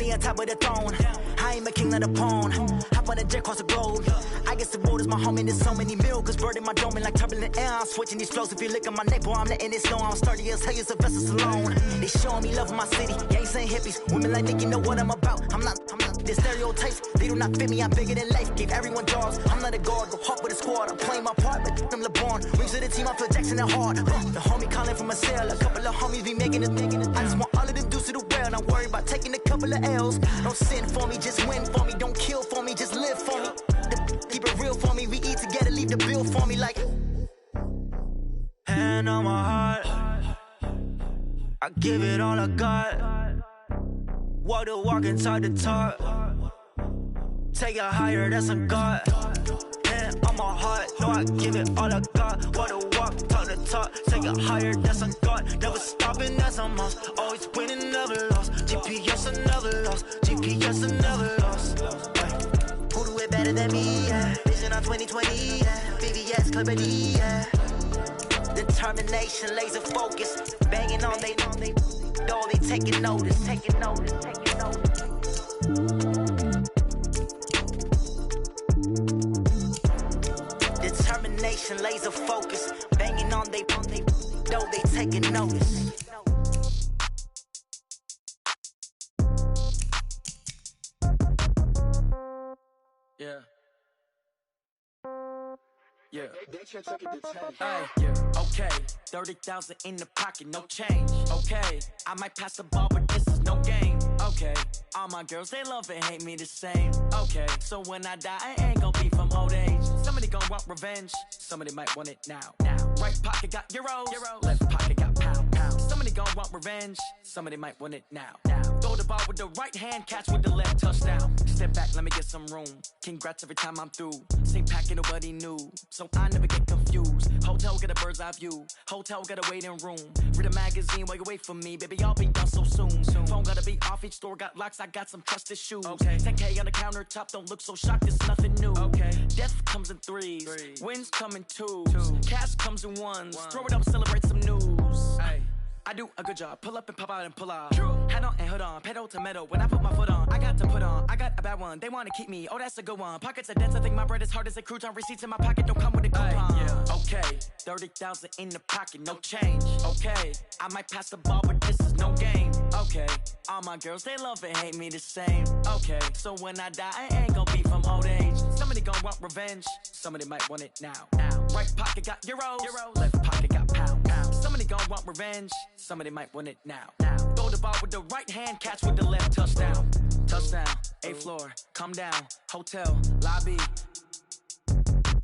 me on top of the throne. I ain't a king of the pawn. Hop on a jet across the globe. I guess the world is my home and there's so many miracles burning my dome like turbulent air. I'm switching these flows. If you look at my neck, boy, I'm letting it slow. I'm sturdy as hell, it's a vessel alone. They showing me love in my city. Gangsta and hippies, women like Nicki know what I'm about. I'm not the stereotypes. They do not fit me. I'm bigger than life. Gave everyone jaws. I'm not a guard. Go hard with a squad. I'm playing my part, but I'm LeBron. Rings to the team. I feel Jackson and hard. The homie calling from a cell. A couple of homies be making it. I just want all of them dudes to the well. Not worry about taking a couple of L's. Don't sin for me, just win for me. Don't kill for me, just live for me. Keep it real for me. We eat together, leave the bill for me like. Hand on my heart, I give it all I got. Walk the walk and talk the talk. Take it higher, that's a God. Hand on my heart, no, I give it all I got. Walk the walk, talk the talk. Take it higher, that's a God. Never stopping, that's a must. Always winning, never lost. GPS, I never lost. GPS, I never lost. Who do it better than me? Yeah. Vision on 2020. Yeah. VVS, Clarity. Yeah. Determination, laser focus, banging on they door, they taking notice. Determination, laser focus, banging on they door, they taking notice. Yeah. Yeah. Hey, yeah. Okay, 30,000 in the pocket, no change. Okay, I might pass the ball, but this is no game. Okay, all my girls, they love and hate me the same. Okay, so when I die, I ain't gon' be from old age. Somebody gon' want revenge, somebody might want it now. Right pocket got euros, left pocket got pound. Somebody gon' want revenge, somebody might want it now. Throw the ball with the right hand, catch with the left, touchdown. Step back, let me get some room. Congrats every time I'm through. Same packet, nobody knew, so I never get confused. Hotel got a bird's eye view, hotel got a waiting room. Read a magazine while you wait for me, baby, I'll be done so soon. Phone gotta be off, each store got locks, I got some trusted shoes. 10K on the countertop, don't look so shocked, it's nothing new. Death comes in threes, wins come in twos, cash comes in ones. Throw it up, celebrate some news. I do a good job, pull up and pop out and pull out. Head on and hood on, pedal to metal. When I put my foot on, I got to put on. I got a bad one, they wanna keep me, oh that's a good one. Pockets are dense, I think my bread is hard as a crouton. Receipts in my pocket don't come with a coupon. Okay, 30,000 in the pocket, no change. Okay, I might pass the ball, but this is no game. Okay, all my girls, they love and hate me the same. Okay, so when I die, I ain't gon' be from old age. Somebody gon' want revenge, somebody might want it now. Right pocket got euros, left pocket got pound. Somebody gon' want revenge, somebody might want it now. Throw the ball with the right hand, catch with the left, touchdown. Touchdown, 8th floor, come down, hotel, lobby.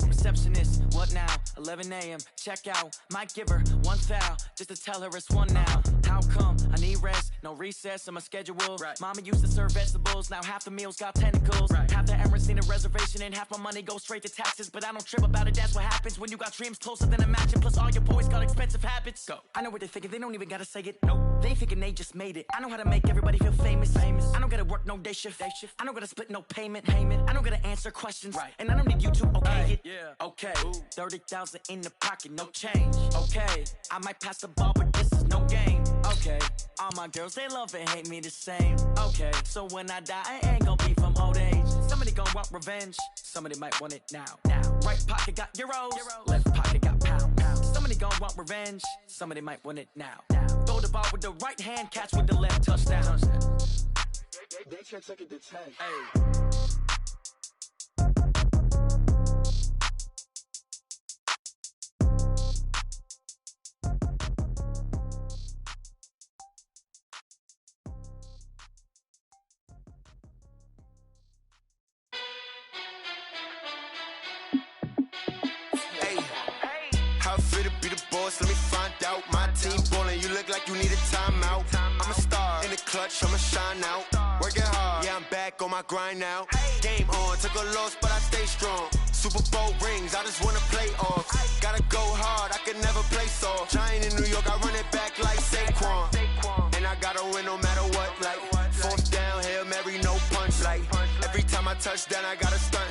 Receptionist, what now? 11 a.m. check out. Might give her one foul just to tell her it's one now. How come? I need rest, no recess in my schedule. Mama used to serve vegetables, now half the meals got tentacles. Half the errands need a reservation and half my money goes straight to taxes. But I don't trip about it, that's what happens when you got dreams closer than a mansion. Plus all your boys got expensive habits. Go. I know what they're thinking, they don't even gotta say it. Nope. They ain't thinking they just made it. I know how to make everybody feel famous. I don't gotta work no day shift. I don't gotta split no payment. I don't gotta answer questions. And I don't need you to okay it. Okay, 30,000 in the pocket, no change. Okay, I might pass the ball, but this is no game. Okay, all my girls, they love and hate me the same. Okay, so when I die, I ain't gon' be from old age. Somebody gon' want revenge, somebody might want it now. Right pocket got euros, left pocket got pound. Somebody gon' want revenge, somebody might want it now. Throw the ball with the right hand, catch with the left, touchdown. They can't take it to 10. Let me find out. My team ballin', you look like you need a timeout. I'm a star in the clutch, I'ma shine out. Working hard, yeah, I'm back on my grind now. Game on, took a loss, but I stay strong. Super Bowl rings, I just wanna play off. Gotta go hard, I can never play soft. Giant in New York, I run it back like Saquon. And I gotta win no matter what, like fourth down, Hail Mary, no punch. Like every time I touch down, I gotta stunt.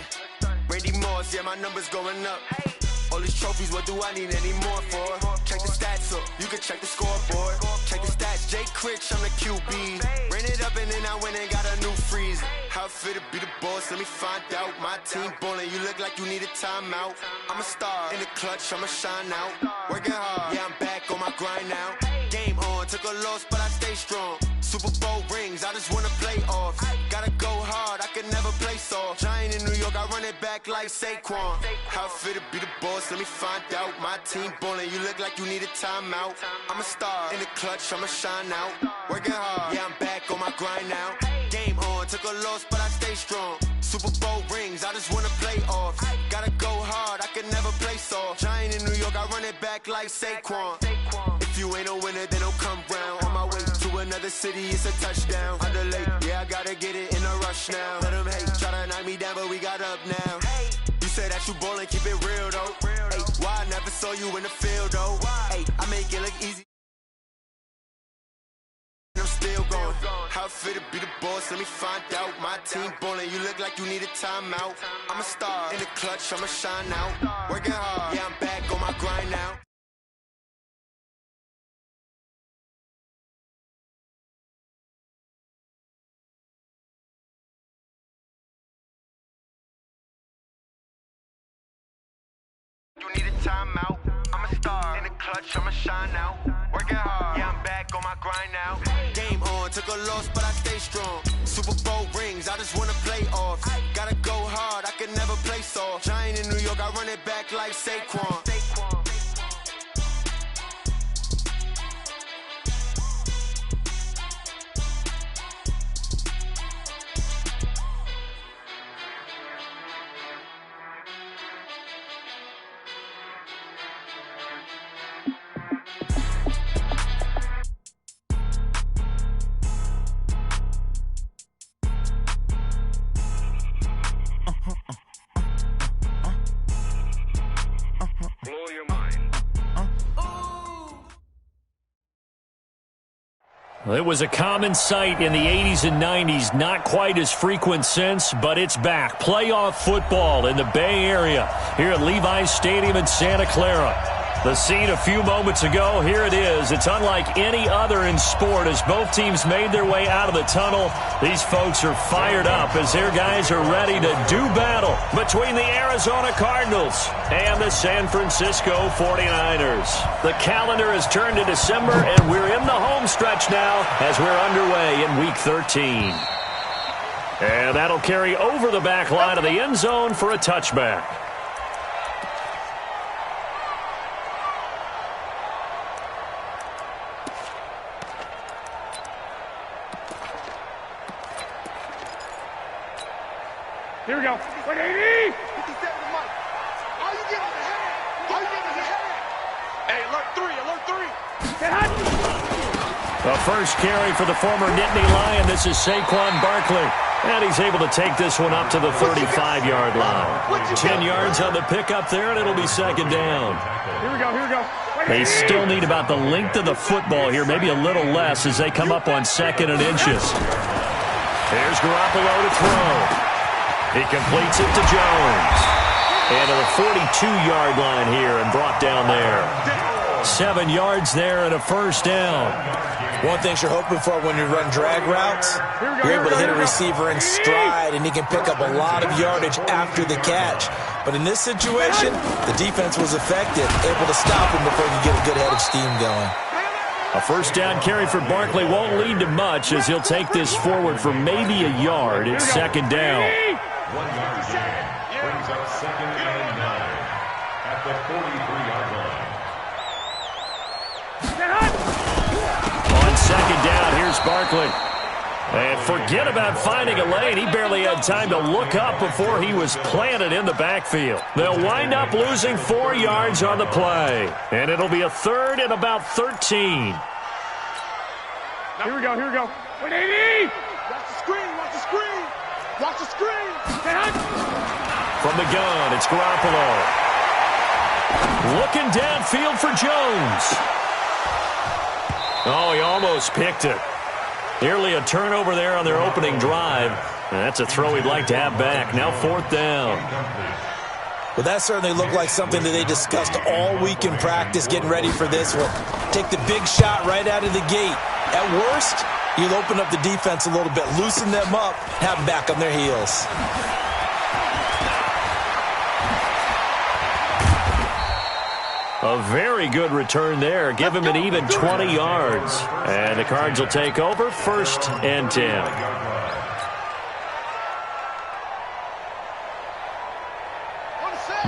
Randy Moss, yeah, my numbers going up. All these trophies, what do I need any more for? Check the stats up, you can check the scoreboard. Check the stats, Jay Critch, I'm the QB. Ran it up and then I went and got a new freezer. How it fit to be the boss, let me find out. My team ballin', you look like you need a timeout. I'm a star, in the clutch, I'ma shine out. Working hard, yeah, I'm back on my grind now. Game on, took a loss, but I stay strong. Super Bowl rings, I just wanna play off. Gotta go hard, I can never play soft. Giant in New York, I run it back like Saquon. How it fit to be the boss, let me find out. My team ballin', you look like you need a timeout. I'm a star, in the clutch, I'ma shine out. Working hard, yeah, I'm back on my grind now. Game on, took a loss, but I stay strong. Super Bowl rings, I just wanna play off. Gotta go hard, I can never play soft. Giant in New York, I run it back like Saquon. If you ain't a winner, then don't come round. On my way to another city, it's a touchdown. Underlay, yeah, I gotta get it in a rush now. Let them hate, try to knock me down, but we got up now. You said that you ballin', keep it real though. Hey, why I never saw you in the field though? Hey, I make it look easy. I'm still going. How it fit to be the boss, let me find out. My team ballin', you look like you need a timeout. I'm a star, in the clutch, I'ma shine out. Working hard, yeah, I'm back on my grind now. You need a timeout, I'm a star, in the clutch, I'ma shine out. Working hard, yeah, I'm back on my grind now. Game on, took a loss, but I stay strong. Super Bowl rings, I just wanna play off. Gotta go hard, I can never play soft. Giant in New York, I run it back like Saquon. It was a common sight in the 80s and 90s, not quite as frequent since, but it's back. Playoff football in the Bay Area here at Levi's Stadium in Santa Clara. The scene a few moments ago, here it is. It's unlike any other in sport as both teams made their way out of the tunnel. These folks are fired up as their guys are ready to do battle between the Arizona Cardinals and the San Francisco 49ers. The calendar has turned to December, and we're in the home stretch now as we're underway in Week 13. And that'll carry over the back line of the end zone for a touchback. Here we go. 180! 57 to Mike. Are you getting the head? Are you getting the head? Hey, alert 3, alert 3. The first carry for the former Nittany Lion. This is Saquon Barkley. And he's able to take this one up to the 35-yard line. 10 yards on the pickup there, and it'll be second down. Here we go, here we go. They still need about the length of the football here, maybe a little less as they come up on 2nd and inches. Here's Garoppolo to throw. He completes it to Jones. And to the 42-yard line here and brought down there. 7 yards there and a first down. One thing you're hoping for when you run drag routes, you're able to hit a receiver in stride, and he can pick up a lot of yardage after the catch. But in this situation, the defense was effective, able to stop him before he could get a good head of steam going. A first down carry for Barkley won't lead to much as he'll take this forward for maybe a yard. It's second down. 1 yard gain brings up 2nd and 9 at the 43-yard line. On second down, here's Barkley. And forget about finding a lane. He barely had time to look up before he was planted in the backfield. They'll wind up losing 4 yards on the play. And it'll be a third and about 13. Here we go, here we go. 180! Watch the screen, watch the screen. Watch the screen. From the gun, it's Garoppolo. Looking downfield for Jones. Oh, he almost picked it. Nearly a turnover there on their opening drive. And that's a throw he'd like to have back. Now 4th down. Well, that certainly looked like something that they discussed all week in practice, getting ready for this one. Take the big shot right out of the gate. At worst, you'll open up the defense a little bit, loosen them up, have them back on their heels. A very good return there. Give him an even 20 yards. And the Cards will take over, 1st and 10.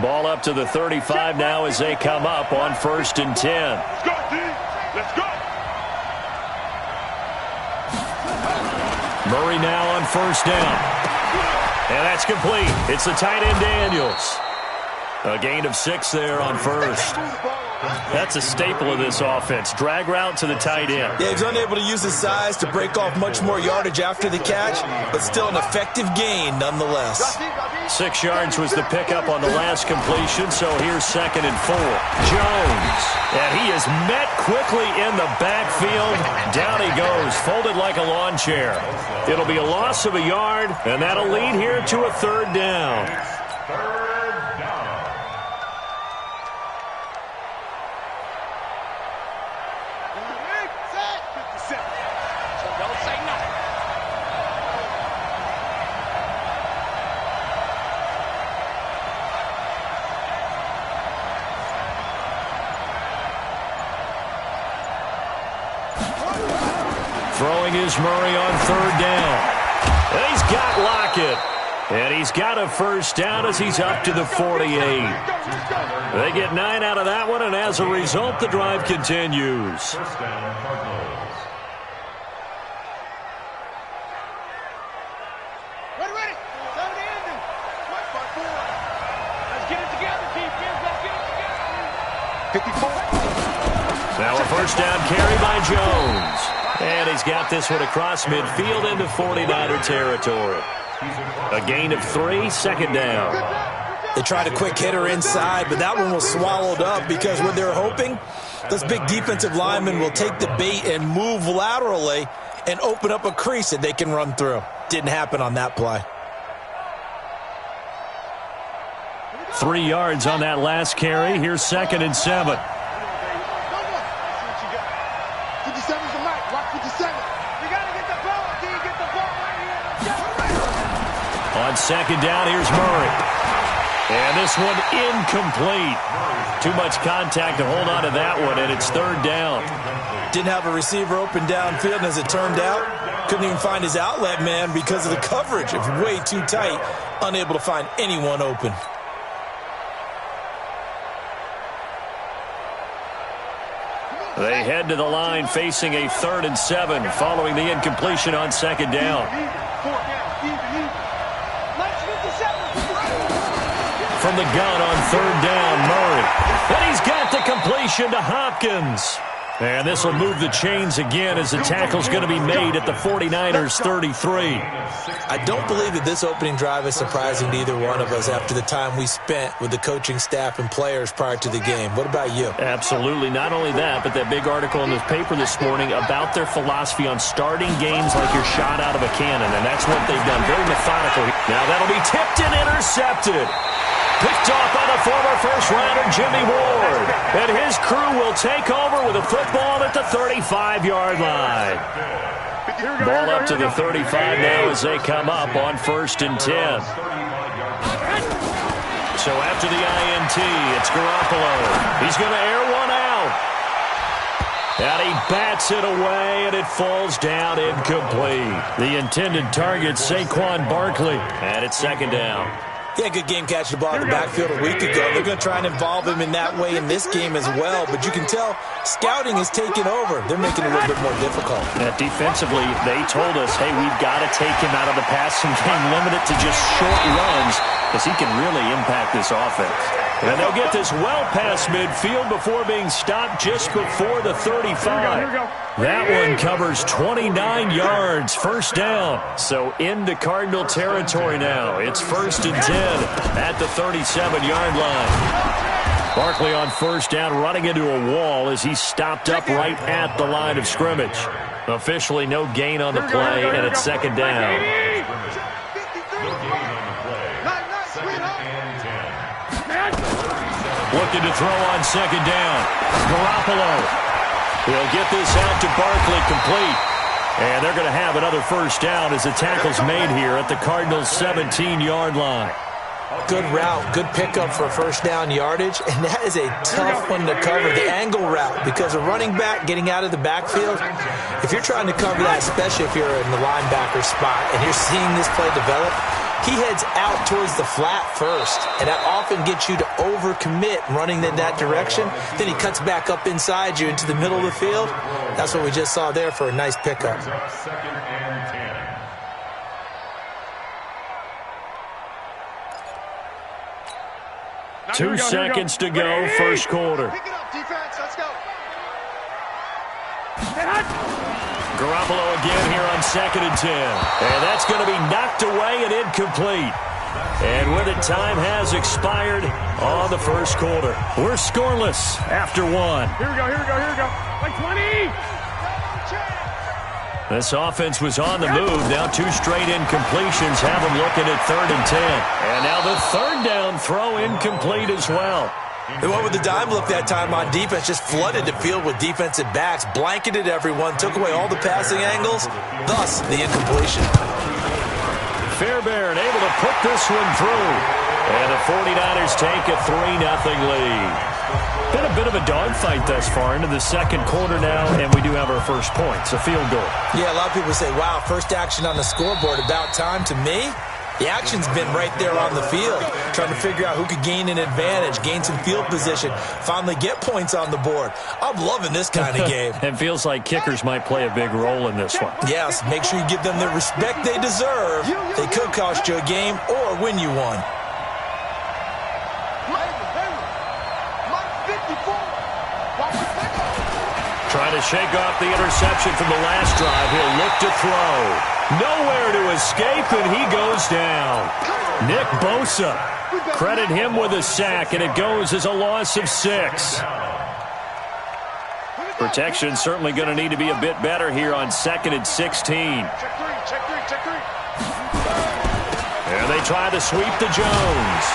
Ball up to the 35 now as they come up on 1st and 10. Let's go, D. Let's go. Murray now on 1st down. And that's complete. It's the tight end Daniels. A gain of 6 there on 1st. That's a staple of this offense. Drag route to the tight end. Yeah, he's unable to use his size to break off much more yardage after the catch, but still an effective gain nonetheless. 6 yards was the pickup on the last completion, so here's 2nd and 4. Jones, and he is met quickly in the backfield. Down he goes, folded like a lawn chair. It'll be a loss of a yard, and that'll lead here to a 3rd down. Throwing is Murray on 3rd down. And he's got Lockett. And he's got a 1st down as he's up to the 48. They get 9 out of that one, and as a result, the drive continues. 1st down, Cardinals. Ready. Let's get it together, defense. Let's get it together. 54. Now a 1st down carry by Jones. And he's got this one across midfield into 49er territory. A gain of 3, 2nd down. They tried a quick hitter inside, but that one was swallowed up because what they're hoping, those big defensive linemen will take the bait and move laterally and open up a crease that they can run through. Didn't happen on that play. 3 yards on that last carry. Here's 2nd and 7. On 2nd down, here's Murray. And this one incomplete. Too much contact to hold on to that one, and it's 3rd down. Didn't have a receiver open downfield, and as it turned out, couldn't even find his outlet man because of the coverage. It was way too tight, unable to find anyone open. They head to the line facing a 3rd and 7 following the incompletion on 2nd down. From the gun on 3rd down, Murray. And he's got the completion to Hopkins. And this will move the chains again as the tackle's going to be made at the 49ers' 33. I don't believe that this opening drive is surprising to either one of us after the time we spent with the coaching staff and players prior to the game. What about you? Absolutely. Not only that, but that big article in the paper this morning about their philosophy on starting games like you're shot out of a cannon, and that's what they've done. Very methodical. Now that'll be tipped and intercepted. Picked off by the former first-rounder Jimmy Ward. And his crew will take over with a football at the 35-yard line. Ball up to the 35 now as they come up on 1st and 10. So after the INT, it's Garoppolo. He's going to air one out. And he bats it away, and it falls down incomplete. The intended target, Saquon Barkley. And it's 2nd down. Yeah, good game catching the ball in the backfield a week ago. They're going to try and involve him in that way in this game as well. But you can tell scouting is taking over. They're making it a little bit more difficult. Defensively, they told us, hey, we've got to take him out of the passing game, limit it to just short runs, because he can really impact this offense. And they'll get this well past midfield before being stopped just before the 35. That one covers 29 yards, 1st down. So into Cardinal territory now. It's 1st and 10 at the 37-yard line. Barkley on 1st down, running into a wall as he's stopped up right at the line of scrimmage. Officially no gain on the play, and it's 2nd down. No gain on the play. 2nd and 10. looking to throw on second down. Garoppolo. He'll get this out to Barkley, complete. And they're going to have another first down as the tackle's made here at the Cardinals' 17-yard line. Good route, good pickup for first down yardage, and that is a tough one to cover, the angle route, because a running back getting out of the backfield, if you're trying to cover that, especially if you're in the linebacker spot and you're seeing this play develop, he heads out towards the flat first, and that often gets you to overcommit running in that direction. Then he cuts back up inside you into the middle of the field. That's what we just saw there for a nice pickup. Second and 10. 2 seconds to go, first quarter. Pick it up, defense. Let's go. Garoppolo again here on 2nd and 10. And that's going to be knocked away and incomplete. And with it, time has expired on the first quarter. We're scoreless after 1. Here we go. Like 20. This offense was on the move. Now 2 straight incompletions have them looking at 3rd and 10. And now the 3rd down throw incomplete as well. They went with the dime look that time on defense, just flooded the field with defensive backs, blanketed everyone, took away all the passing angles, thus the incompletion. Fairbairn able to put this one through. And the 49ers take a 3-0 lead. Been a bit of a dogfight thus far into the second quarter now, and we do have our first points, a field goal. Yeah, a lot of people say, wow, first action on the scoreboard, about time. To me, the action's been right there on the field, trying to figure out who could gain an advantage, gain some field position, finally get points on the board. I'm loving this kind of game. It feels like kickers might play a big role in this one. Yes, make sure you give them the respect they deserve. They could cost you a game or win you one. Trying to shake off the interception from the last drive. He'll look to throw. Nowhere to escape, and he goes down. Nick Bosa. Credit him with a sack, and it goes as a loss of 6. Protection certainly going to need to be a bit better here on 2nd and 16. Check three. And they try to sweep to Jones.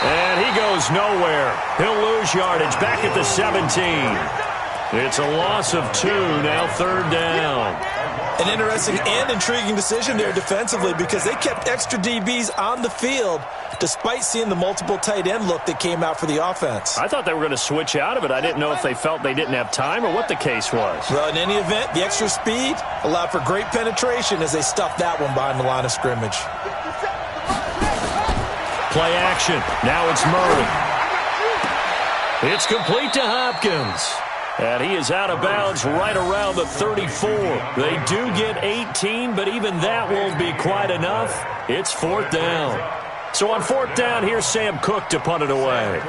And he goes nowhere. He'll lose yardage back at the 17. It's a loss of 2, now 3rd down. An interesting and intriguing decision there defensively because they kept extra DBs on the field despite seeing the multiple tight end look that came out for the offense. I thought they were going to switch out of it. I didn't know if they felt they didn't have time or what the case was. Well, in any event, the extra speed allowed for great penetration as they stuffed that one behind the line of scrimmage. Play action. Now it's Murray. It's complete to Hopkins. And he is out of bounds right around the 34. They do get 18, but even that won't be quite enough. It's 4th down. So on 4th down, here's Sam Cook to punt it away.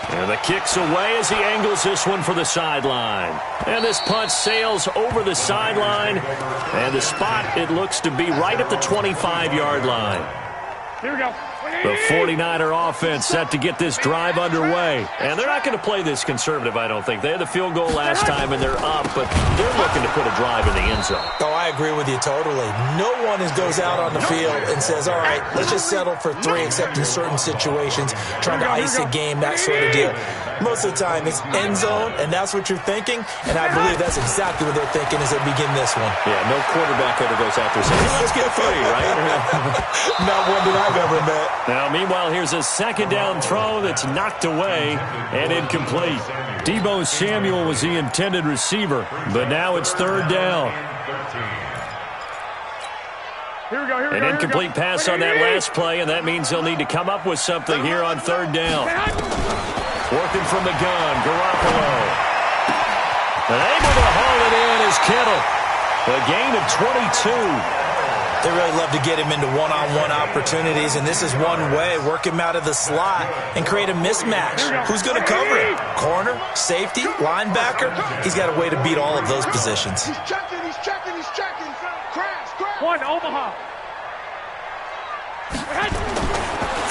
And the kick's away as he angles this one for the sideline. And this punt sails over the sideline. And the spot, it looks to be right at the 25-yard line. Here we go. The 49er offense set to get this drive underway. And they're not going to play this conservative, I don't think. They had the field goal last time, and they're up, but they're looking to put a drive in the end zone. Oh, I agree with you totally. No one goes out on the field and says, all right, let's just settle for 3, except in certain situations, trying to ice a game, that sort of deal. Most of the time, it's end zone, and that's what you're thinking, and I believe that's exactly what they're thinking as they begin this one. Yeah, no quarterback ever goes out there saying, let's get 3, right? Not one that I've ever met. Now, meanwhile, here's a 2nd down throw that's knocked away and incomplete. Deebo Samuel was the intended receiver, but now it's 3rd down. An incomplete pass on that last play, and that means they'll need to come up with something here on 3rd down. Working from the gun, Garoppolo. And able to haul it in is Kittle. A gain of 22. They really love to get him into one-on-one opportunities, and this is one way. Work him out of the slot and create a mismatch. Who's going to cover him? Corner, safety, linebacker? He's got a way to beat all of those positions. He's checking. Crash. One, Omaha.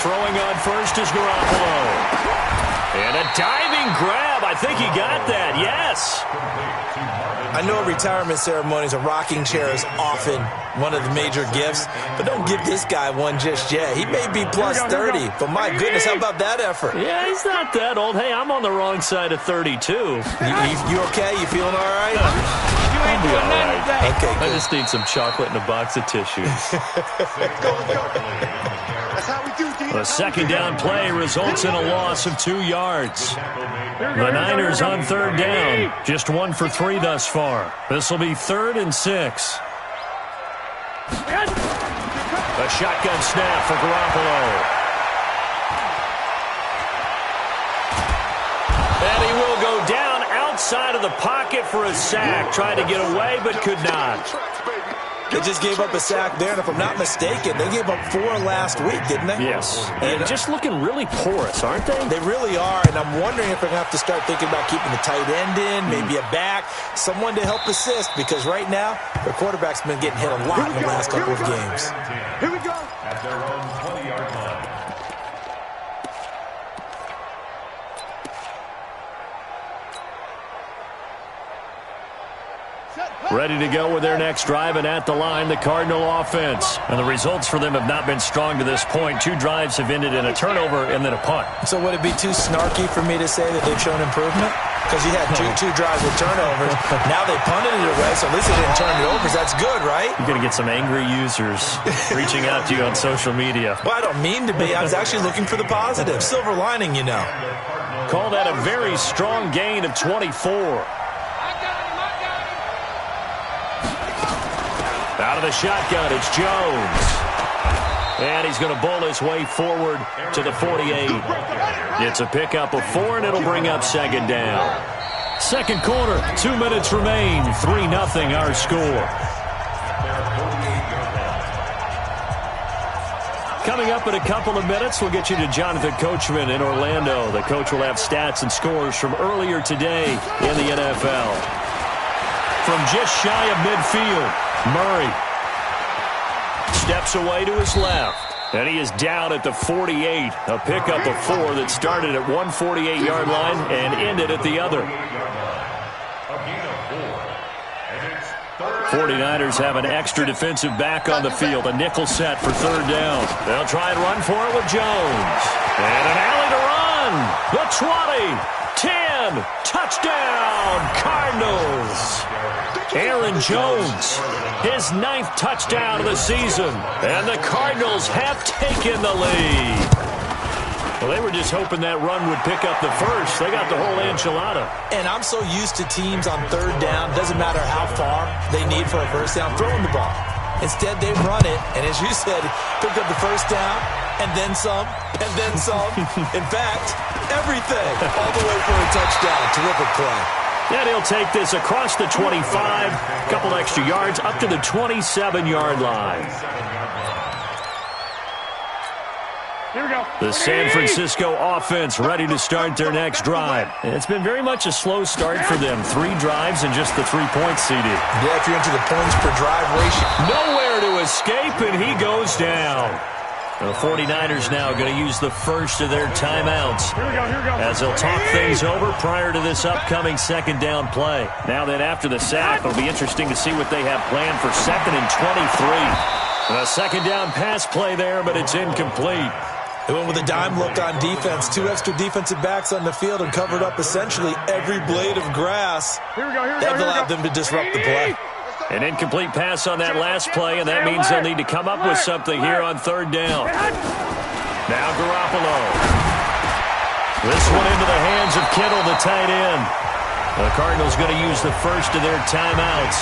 Throwing on first is Garoppolo. And a diving grab. I think he got that. Yes. I know retirement ceremonies, a rocking chair is often one of the major gifts, but don't give this guy one just yet. He may be plus 30, but my goodness, how about that effort? Yeah, he's not that old. Hey, I'm on the wrong side of 32. You okay? You feeling all right? I'll be all right. Okay, I good. just need some chocolate and a box of tissues. That's how we do, D. A second down play results in a loss of 2 yards. The Niners on third down. Just 1 for 3 thus far. This will be 3rd and 6. A shotgun snap for Garoppolo. And he will go down outside of the pocket for a sack. Tried to get away, but could not. They just gave up a sack there, and if I'm not mistaken, they gave up 4 last week, didn't they? Yes. And just looking really porous, aren't they? They really are, and I'm wondering if they're going to have to start thinking about keeping the tight end in, maybe a back, someone to help assist, because right now, their quarterback's been getting hit a lot in the last couple of games. Here we go. At their own 20-yard line. Ready to go with their next drive, and at the line, the Cardinal offense. And the results for them have not been strong to this point. 2 drives have ended in a turnover and then a punt. So would it be too snarky for me to say that they've shown improvement? Because you had two drives with turnovers. Now they punted it away, so at least they didn't turn it over. That's good, right? You're going to get some angry users reaching out to you on social media. Well, I don't mean to be. I was actually looking for the positive. Silver lining, you know. Call that a very strong gain of 24. Out of the shotgun, it's Jones. And he's going to bowl his way forward to the 48. It's a pickup of 4, and it'll bring up second down. Second quarter, 2 minutes remain. 3-0 our score. Coming up in a couple of minutes, we'll get you to Jonathan Coachman in Orlando. The coach will have stats and scores from earlier today in the NFL. From just shy of midfield, Murray steps away to his left, and he is down at the 48. A pickup of 4 that started at one 48-yard line and ended at the other. 49ers have an extra defensive back on the field, a nickel set for third down. They'll try and run for it with Jones. And an alley to run. The 20, 10, touchdown, Cardinals. Aaron Jones, his 9th touchdown of the season, and the Cardinals have taken the lead. Well, they were just hoping that run would pick up the first. They got the whole enchilada. And I'm so used to teams on third down, doesn't matter how far they need for a first down, throwing the ball. Instead, they run it, and as you said, picked up the first down, and then some, and then some. In fact, everything, all the way for a touchdown. Terrific play. And he'll take this across the 25, couple extra yards, up to the 27-yard line. Here we go. The San Francisco offense ready to start their next drive. It's been very much a slow start for them. 3 drives and just the 3 points seeded. Yeah, if you're into the points per drive ratio. Nowhere to escape, and he goes down. The 49ers now going to use the first of their timeouts as they'll talk things over prior to this upcoming second down play. Now then, after the sack, it'll be interesting to see what they have planned for 2nd and 23. A second down pass play there, but it's incomplete. They went with a dime look on defense. 2 extra defensive backs on the field and covered up essentially every blade of grass. That allowed them to disrupt the play. An incomplete pass on that last play, and that means they'll need to come up with something here on third down. Now Garoppolo. This one into the hands of Kittle, the tight end. The Cardinals going to use the first of their timeouts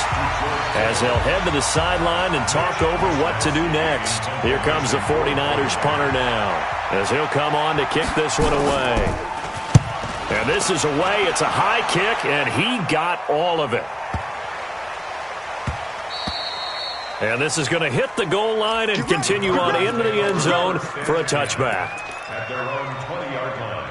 as they'll head to the sideline and talk over what to do next. Here comes the 49ers punter now as he'll come on to kick this one away. And this is away. It's a high kick, and he got all of it. And this is going to hit the goal line and continue on into the end zone for a touchback. At their own 20-yard line.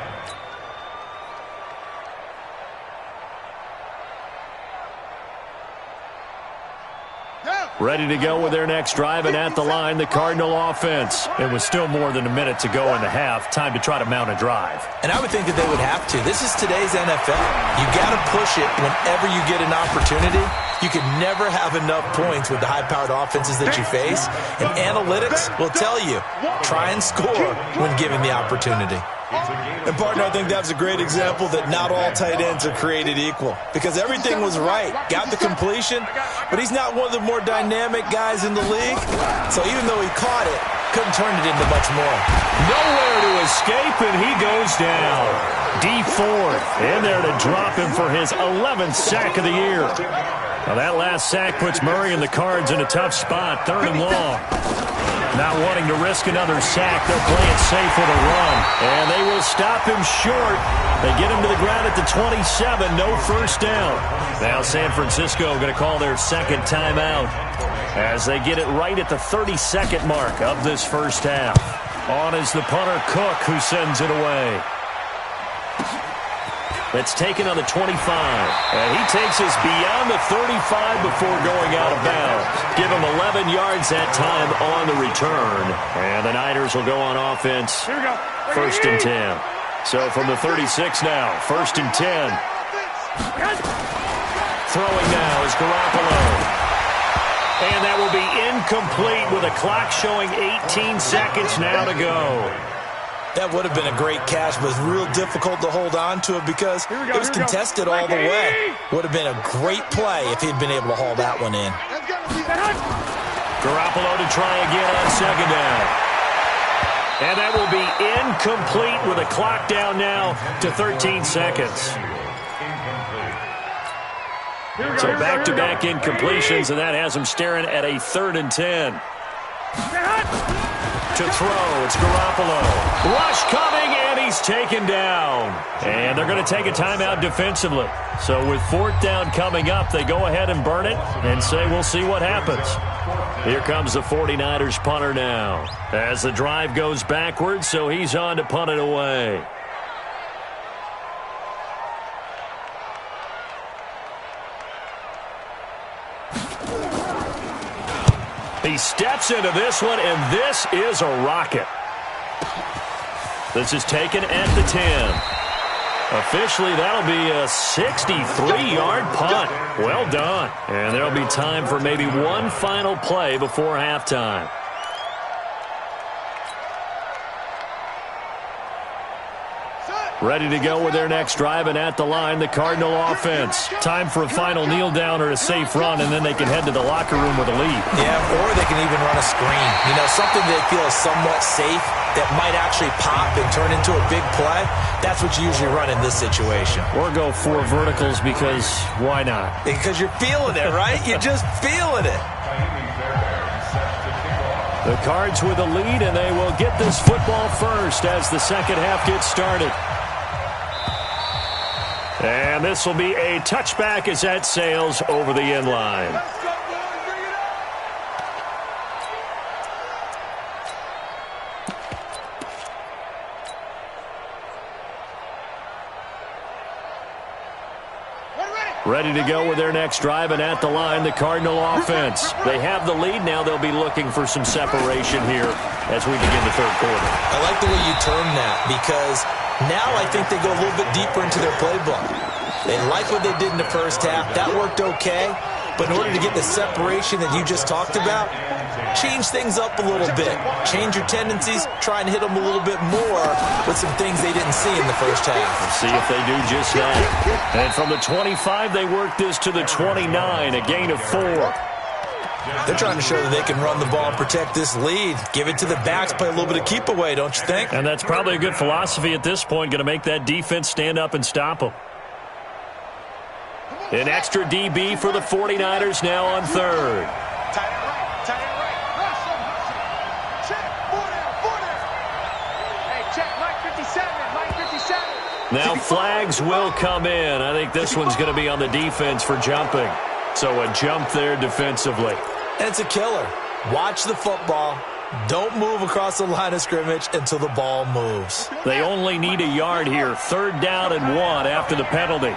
Down. Ready to go with their next drive, and at the line, the Cardinal offense. It was still more than a minute to go in the half. Time to try to mount a drive. And I would think that they would have to. This is today's NFL. You got to push it whenever you get an opportunity. You can never have enough points with the high-powered offenses that you face. And analytics will tell you, try and score when given the opportunity. And, partner, I think that's a great example that not all tight ends are created equal, because everything was right. Got the completion, but he's not one of the more dynamic guys in the league. So even though he caught it, couldn't turn it into much more. Nowhere to escape, and he goes down. D Ford in there to drop him for his 11th sack of the year. Now that last sack puts Murray and the Cards in a tough spot, 3rd and long. Not wanting to risk another sack, they'll play it safe with a run. And they will stop him short. They get him to the ground at the 27, no first down. Now San Francisco going to call their second timeout as they get it right at the 32nd mark of this first half. On is the punter Cook, who sends it away. That's taken on the 25. And he takes us beyond the 35 before going out of bounds. Give him 11 yards that time on the return. And the Niners will go on offense. Here we go. 1st and 10. So from the 36 now, 1st and 10. Throwing now is Garoppolo. And that will be incomplete with a clock showing 18 seconds now to go. That would have been a great catch, but it's real difficult to hold on to it because it was contested all the way. Would have been a great play if he'd been able to haul that one in. Garoppolo to try again on 2nd down. And that will be incomplete with a clock down now to 13 seconds. So back-to-back incompletions, and that has him staring at a 3rd and 10. To throw, it's Garoppolo. Rush coming, and he's taken down. And they're going to take a timeout defensively. So with 4th down coming up, they go ahead and burn it and say we'll see what happens. Here comes the 49ers punter now as the drive goes backwards, so he's on to punt it away. He steps into this one, and this is a rocket. This is taken at the 10. Officially, that'll be a 63-yard punt. Well done. And there'll be time for maybe one final play before halftime. Ready to go with their next drive, and at the line, the Cardinal offense. Time for a final kneel down or a safe run, and then they can head to the locker room with a lead. Yeah, or they can even run a screen. You know, something they feel is somewhat safe that might actually pop and turn into a big play. That's what you usually run in this situation. Or go 4 verticals because why not? Because you're feeling it, right? You're just feeling it. The Cards with a lead, and they will get this football first as the second half gets started. And this will be a touchback as that sails over the end line. Ready to go with their next drive, and at the line, the Cardinal offense. They have the lead now. They'll be looking for some separation here as we begin the 3rd quarter. I like the way you term that, because now I think they go a little bit deeper into their playbook. They like what they did in the first half. That worked okay. But in order to get the separation that you just talked about, change things up a little bit. Change your tendencies. Try and hit them a little bit more with some things they didn't see in the first half. Let's see if they do just that. And from the 25, they work this to the 29, a gain of 4. They're trying to show that they can run the ball and protect this lead. Give it to the backs, play a little bit of keep away, don't you think? And that's probably a good philosophy at this point, going to make that defense stand up and stop them. An extra DB for the 49ers now on 3rd. Now flags will come in. I think this one's going to be on the defense for jumping. So a jump there defensively. And it's a killer. Watch the football. Don't move across the line of scrimmage until the ball moves. They only need a yard here. 3rd down and 1 after the penalty.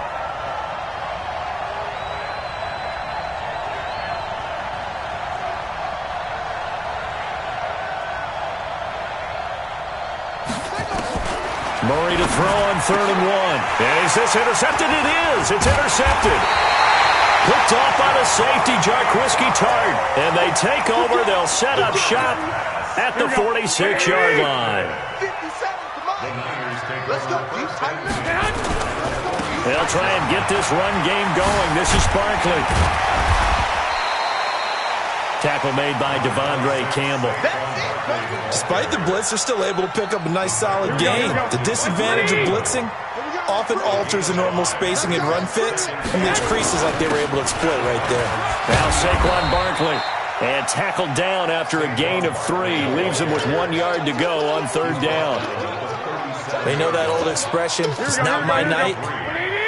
Murray to throw on 3rd and 1. And is this intercepted? It is. It's intercepted. Picked off by the safety, Jarquiski Tart. And they take over. They'll set up shop at the 46-yard line. They'll try and get this run game going. This is Barkley. Tackle made by Devondre Campbell. Despite the blitz, they're still able to pick up a nice solid gain. The disadvantage of blitzing often alters the normal spacing and run fits and leaves creases like they were able to exploit right there. Now Saquon Barkley. And tackled down after a gain of 3. Leaves him with 1 yard to go on 3rd down. They know that old expression, it's not my night.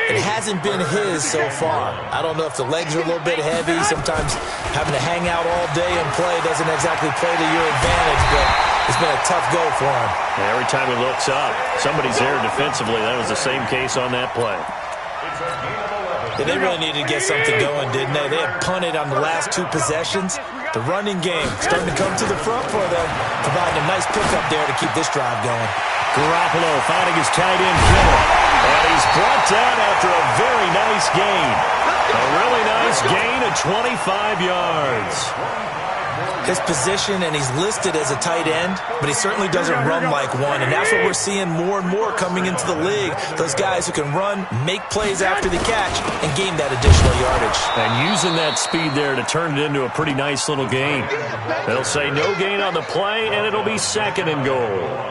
It hasn't been his so far. I don't know if the legs are a little bit heavy. Sometimes having to hang out all day and play doesn't exactly play to your advantage, but it's been a tough go for him. And every time he looks up, somebody's there defensively. That was the same case on that play. Yeah, they really needed to get something going, didn't they? They had punted on the last 2 possessions. The running game starting to come to the front for them, providing a nice pickup there to keep this drive going. Garoppolo finding his tight end killer. And he's brought down after a very nice gain. A really nice gain of 25 yards. His position, and he's listed as a tight end, but he certainly doesn't run like one, and that's what we're seeing more and more coming into the league. Those guys who can run, make plays after the catch, and gain that additional yardage. And using that speed there to turn it into a pretty nice little gain. They'll say no gain on the play, and it'll be 2nd and goal.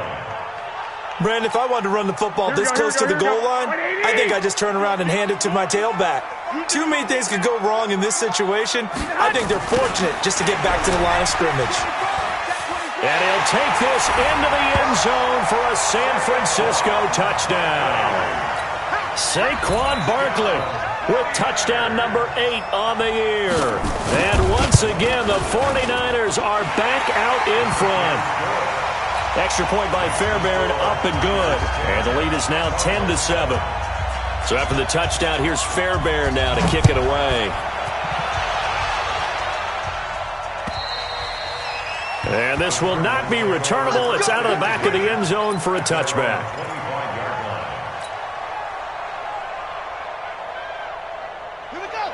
Brandon, if I wanted to run the football this close to the goal line, I think I'd just turn around and hand it to my tailback. Too many things could go wrong in this situation. I think they're fortunate just to get back to the line of scrimmage. And he'll take this into the end zone for a San Francisco touchdown. Saquon Barkley with touchdown number 8 on the year. And once again, the 49ers are back out in front. Extra point by Fairbairn, up and good. And the lead is now 10-7. So after the touchdown, here's Fairbairn now to kick it away. And this will not be returnable. It's out of the back of the end zone for a touchback.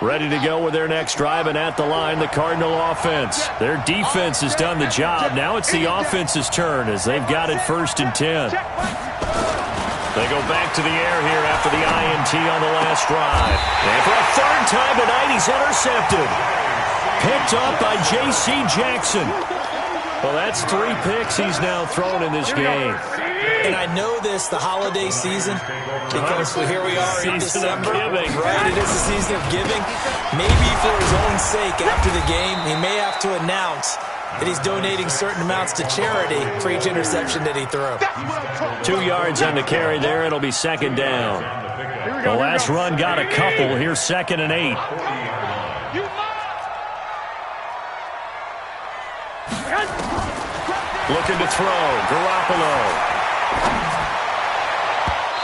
Ready to go with their next drive, and at the line, the Cardinal offense. Their defense has done the job. Now it's the offense's turn as they've got it 1st and 10. They go back to the air here after the INT on the last drive. And for a 3rd time tonight, he's intercepted. Picked up by J.C. Jackson. Well, that's 3 picks he's now thrown in this game. And I know this, the holiday season, because here we are in December. Right, it is the season of giving. Maybe for his own sake, after the game, he may have to announce that he's donating certain amounts to charity for each interception that he threw. 2 yards on the carry there. It'll be 2nd down. The last run got a couple. Here's 2nd and 8. Looking to throw. Garoppolo.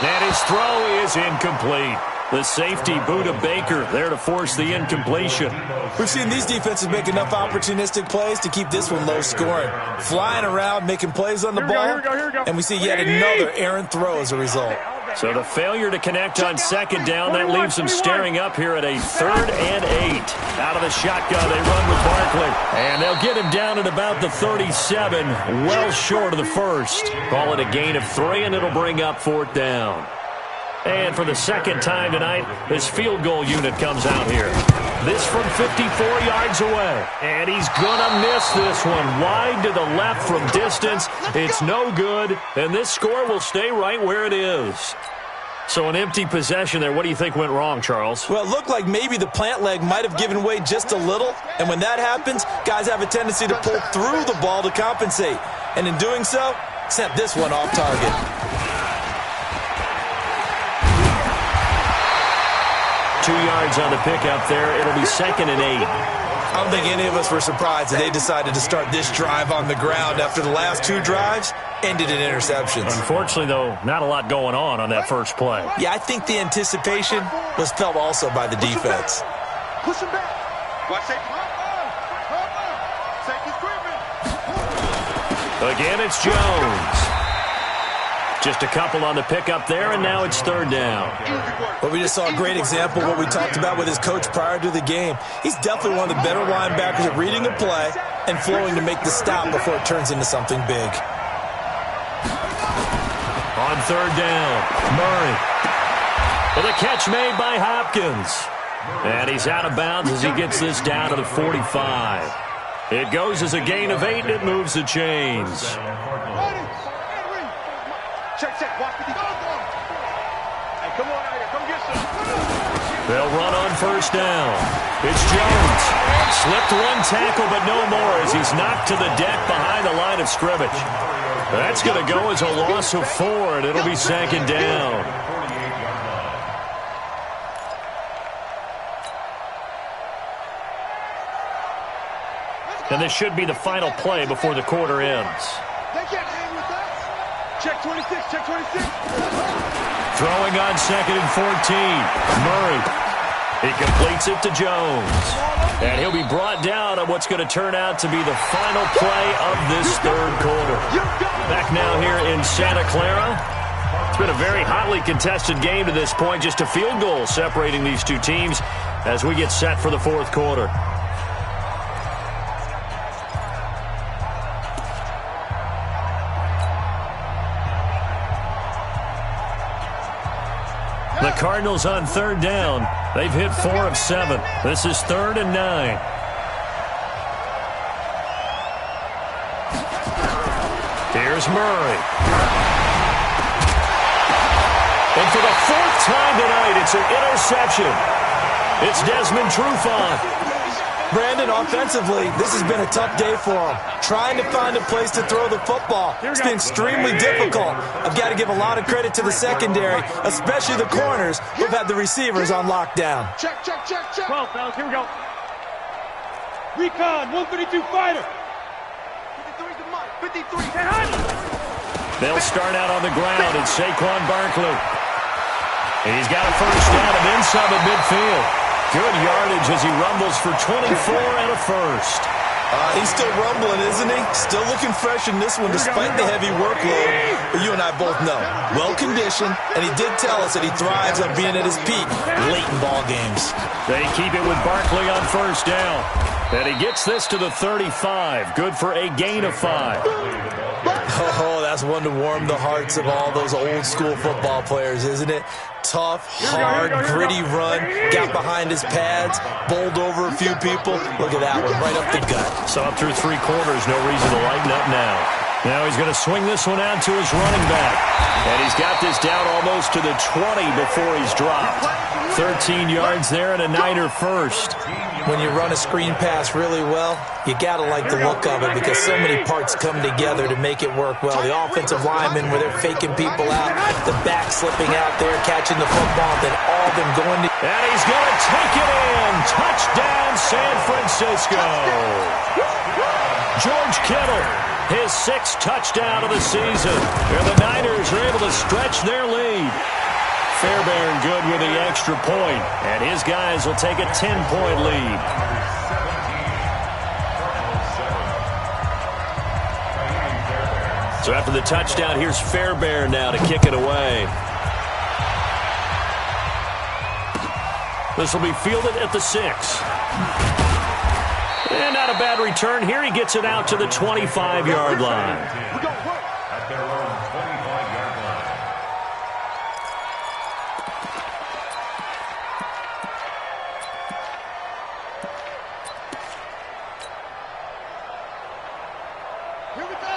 And his throw is incomplete. The safety, Buda Baker, there to force the incompletion. We've seen these defenses make enough opportunistic plays to keep this one low scoring. Flying around, making plays on the ball, and we see yet another errant throw as a result. So the failure to connect on 2nd down, that leaves them staring up here at a 3rd and 8. Out of the shotgun, they run with Barkley. And they'll get him down at about the 37, well short of the 1st. Call it a gain of 3, and it'll bring up 4th down. And for the 2nd time tonight, this field goal unit comes out here. This from 54 yards away. And he's going to miss this one. Wide to the left from distance. It's no good. And this score will stay right where it is. So an empty possession there. What do you think went wrong, Charles? Well, it looked like maybe the plant leg might have given way just a little. And when that happens, guys have a tendency to pull through the ball to compensate. And in doing so, sent this one off target. 2 yards on the pickup there. It'll be 2nd and 8. I don't think any of us were surprised that they decided to start this drive on the ground after the last 2 drives ended in interceptions. Unfortunately, though, not a lot going on that first play. Yeah, I think the anticipation was felt also by the defense. Push him back. Watch it. Safety's creeping. Again, it's Jones. Just a couple on the pickup there, and now it's third down. Well, we just saw a great example of what we talked about with his coach prior to the game. He's definitely one of the better linebackers at reading a play and flowing to make the stop before it turns into something big. On third down, Murray. With a catch made by Hopkins. And he's out of bounds as he gets this down to the 45. It goes as a gain of 8, and it moves the chains. They'll run on first down. It's Jones. Slipped one tackle, but no more as he's knocked to the deck behind the line of scrimmage. That's going to go as a loss of 4, and it'll be second down. And this should be the final play before the quarter ends. They can't hang with us. Check 26, check 26. Throwing on 2nd and 14. Murray. He completes it to Jones. And he'll be brought down on what's going to turn out to be the final play of this third quarter. Back now here in Santa Clara. It's been a very hotly contested game to this point. Just a field goal separating these two teams as we get set for the fourth quarter. The Cardinals on third down. They've hit 4 of 7. This is 3rd and 9. Here's Murray. And for the 4th time tonight, it's an interception. It's Desmond Trufant. Brandon, offensively, this has been a tough day for him. Trying to find a place to throw the football. It's been extremely difficult. I've got to give a lot of credit to the secondary, especially the corners who've had the receivers on lockdown. Check. 12, fellas, here we go. Recon, 132 fighter. 53's the mic, 53. They'll start out on the ground, and Saquon Barkley. And he's got a first down and then some at midfield. Good yardage as he rumbles for 24 and a first. He's still rumbling, isn't he? Still looking fresh in this one despite the heavy workload. But you and I both know, well-conditioned, and he did tell us that he thrives on being at his peak late in ball games. They keep it with Barkley on first down. And he gets this to the 35. Good for a gain of 5. Oh, that's one to warm the hearts of all those old-school football players, isn't it? Tough, hard, gritty run, got behind his pads, bowled over a few people. Look at that one, right up the gut. So up through 3 quarters, no reason to lighten up now. Now he's going to swing this one out to his running back. And he's got this down almost to the 20 before he's dropped. 13 yards there and a Niner first. When you run a screen pass really well, you got to like the look of it because so many parts come together to make it work well. The offensive linemen where they're faking people out, the back slipping out there, catching the football, then all of them going to... And he's going to take it in. Touchdown, San Francisco. George Kittle, his 6th touchdown of the season. And the Niners are able to stretch their lead. Fairbairn good with the extra point, and his guys will take a 10-point lead. So after the touchdown, here's Fairbairn now to kick it away. This will be fielded at the 6. And not a bad return here. He gets it out to the 25-yard line.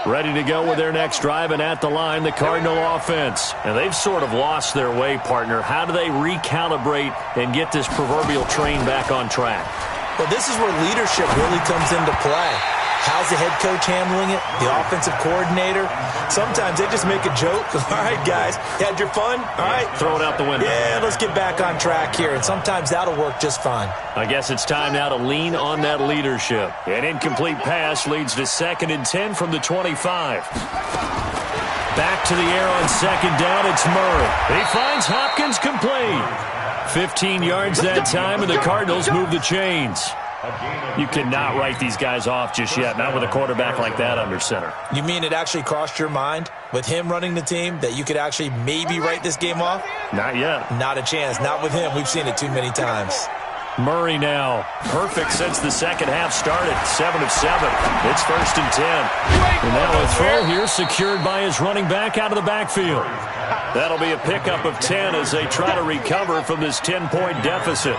Ready to go with their next drive, and at the line, the Cardinal offense. And they've sort of lost their way, partner. How do they recalibrate and get this proverbial train back on track? Well, this is where leadership really comes into play. How's the head coach handling it? The offensive coordinator? Sometimes they just make a joke. All right, guys, you had your fun? All right. Throw it out the window. Yeah, let's get back on track here. And sometimes that'll work just fine. I guess it's time now to lean on that leadership. An incomplete pass leads to 2nd and 10 from the 25. Back to the air on 2nd down, it's Murray. He finds Hopkins complete. 15 yards that time, and the Cardinals move the chains. You cannot write these guys off just yet, not with a quarterback like that under center. You mean it actually crossed your mind with him running the team that you could actually maybe write this game off? Not yet. Not a chance. Not with him. We've seen it too many times. Murray now. Perfect since the second half started. 7 of 7. It's 1st and 10. And now a throw here secured by his running back out of the backfield. That'll be a pickup of 10 as they try to recover from this 10-point deficit.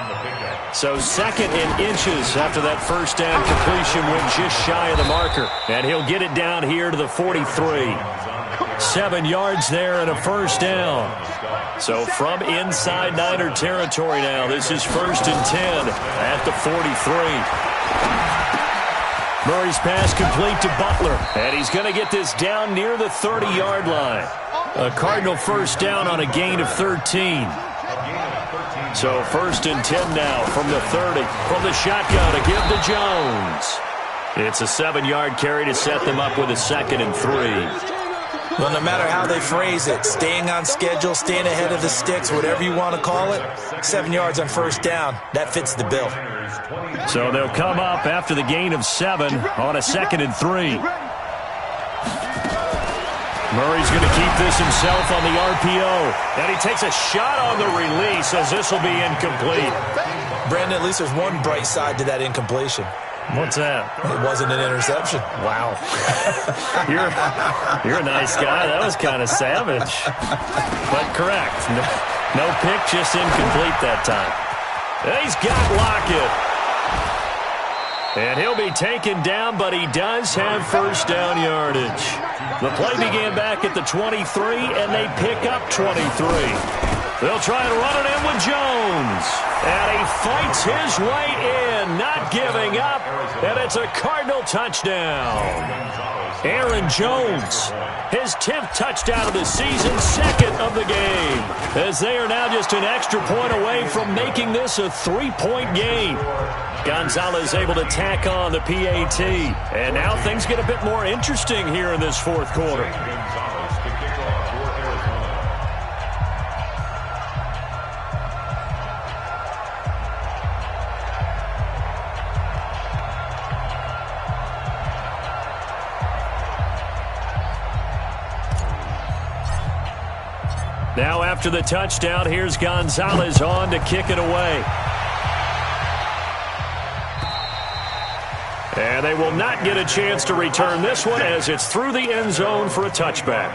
So 2nd and inches after that first down completion went just shy of the marker. And he'll get it down here to the 43. 7 yards there and a first down. So from inside Niner territory now, this is 1st and 10 at the 43. Murray's pass complete to Butler. And he's going to get this down near the 30-yard line. A Cardinal first down on a gain of 13. So 1st and 10 now from the 30. From the shotgun to give to Jones. It's a 7-yard carry to set them up with a 2nd and 3. Well, no matter how they phrase it, staying on schedule, staying ahead of the sticks, whatever you want to call it, 7 yards on first down, that fits the bill. So they'll come up after the gain of 7 on a 2nd and 3. Murray's going to keep this himself on the RPO. And he takes a shot on the release as this will be incomplete. Brandon, at least there's one bright side to that incompletion. What's that? It wasn't an interception. Wow. You're a nice guy. That was kind of savage. But correct. No pick, just incomplete that time. He's got Lockett. And he'll be taken down, but he does have first down yardage. The play began back at the 23, and they pick up 23. They'll try and run it in with Jones. And he fights his way in, not giving up. And it's a Cardinal touchdown. Aaron Jones, his 10th touchdown of the season, 2nd of the game. As they are now just an extra point away from making this a 3-point game. Gonzalez able to tack on the PAT. And now things get a bit more interesting here in this 4th quarter. Now after the touchdown, here's Gonzalez on to kick it away. And they will not get a chance to return this one as it's through the end zone for a touchback.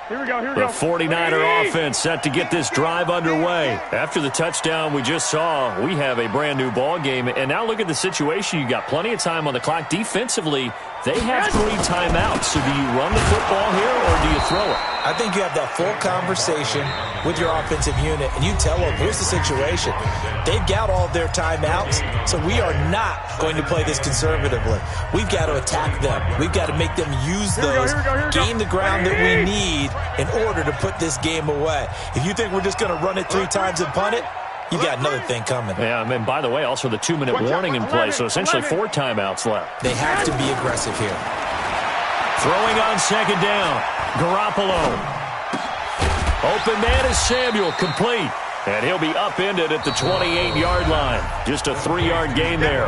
Here we go, here we The go. 49er offense set to get this drive underway. After the touchdown we just saw, we have a brand new ball game. And now look at the situation. You got plenty of time on the clock. Defensively, they have 3 timeouts. So do you run the football here or do you throw it? I think you have that full conversation with your offensive unit, and you tell them, here's the situation. They've got all of their timeouts, so we are not going to play this conservatively. We've got to attack them. We've got to make them use those, gain the ground that we need in order to put this game away. If you think we're just going to run it 3 times and punt it, you got another thing coming. Yeah, and by the way, also the 2-minute warning in play, so essentially 4 timeouts left. They have to be aggressive here. Throwing on 2nd down. Garoppolo. Open man is Samuel, complete. And he'll be upended at the 28-yard line. Just a 3-yard gain there.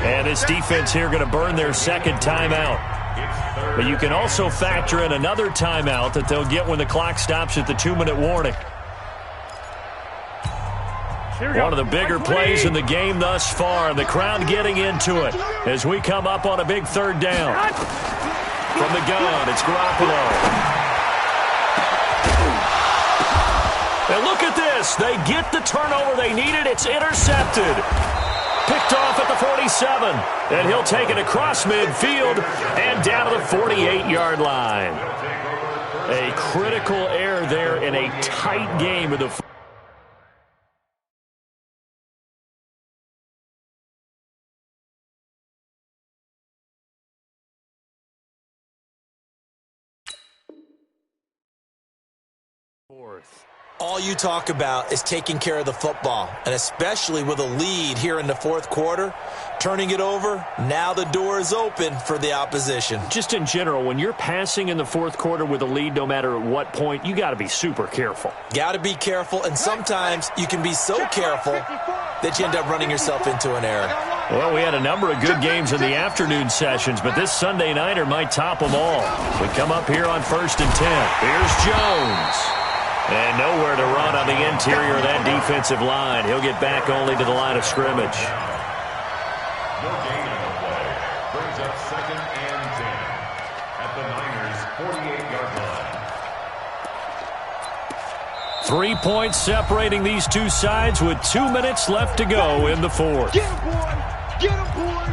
And this defense here going to burn their 2nd timeout. But you can also factor in another timeout that they'll get when the clock stops at the 2-minute warning. One of the bigger plays in the game thus far. The crowd getting into it as we come up on a big 3rd down. From the gun, it's Garoppolo. And look at this. They get the turnover they needed. It's intercepted. Picked off at the 47. And he'll take it across midfield and down to the 48-yard line. A critical error there in a tight game of the fourth. All you talk about is taking care of the football, and especially with a lead here in the fourth quarter, turning it over, now the door is open for the opposition. Just in general, when you're passing in the fourth quarter with a lead, no matter at what point, you got to be super careful. Got to be careful, and sometimes you can be so careful that you end up running yourself into an error. Well, we had a number of good games in the afternoon sessions, but this Sunday nighter might top them all. We come up here on 1st and 10. Here's Jones. And nowhere to run on the interior of that defensive line. He'll get back only to the line of scrimmage. No gain on the play. Brings up 2nd and 10 at the Niners' 48-yard line. 3 points separating these two sides with 2 minutes left to go in the fourth. Get him, boy! Get him, boy!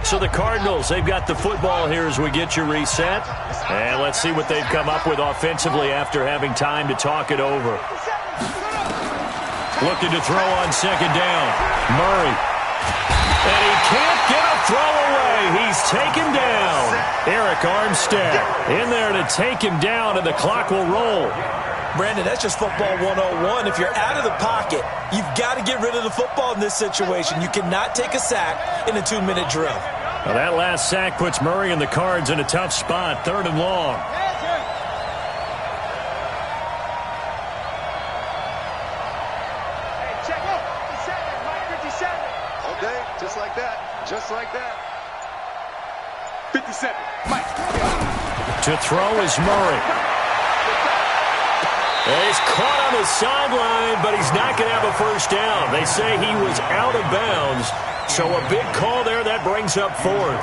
So the Cardinals, they've got the football here as we get you reset. And let's see what they've come up with offensively after having time to talk it over. Looking to throw on 2nd down. Murray. And he can't get a throw away. He's taken down. Eric Armstead in there to take him down, and the clock will roll. Brandon, that's just football 101. If you're out of the pocket, you've got to get rid of the football in this situation. You cannot take a sack in a 2-minute drill. Well, that last sack puts Murray and the Cards in a tough spot, 3rd and long. Hey, check up. 57, Mike, 57. Okay, just like that. Just like that. 57, Mike. To throw is Murray. He's caught on the sideline, but he's not going to have a first down. They say he was out of bounds, so a big call there that brings up 4th.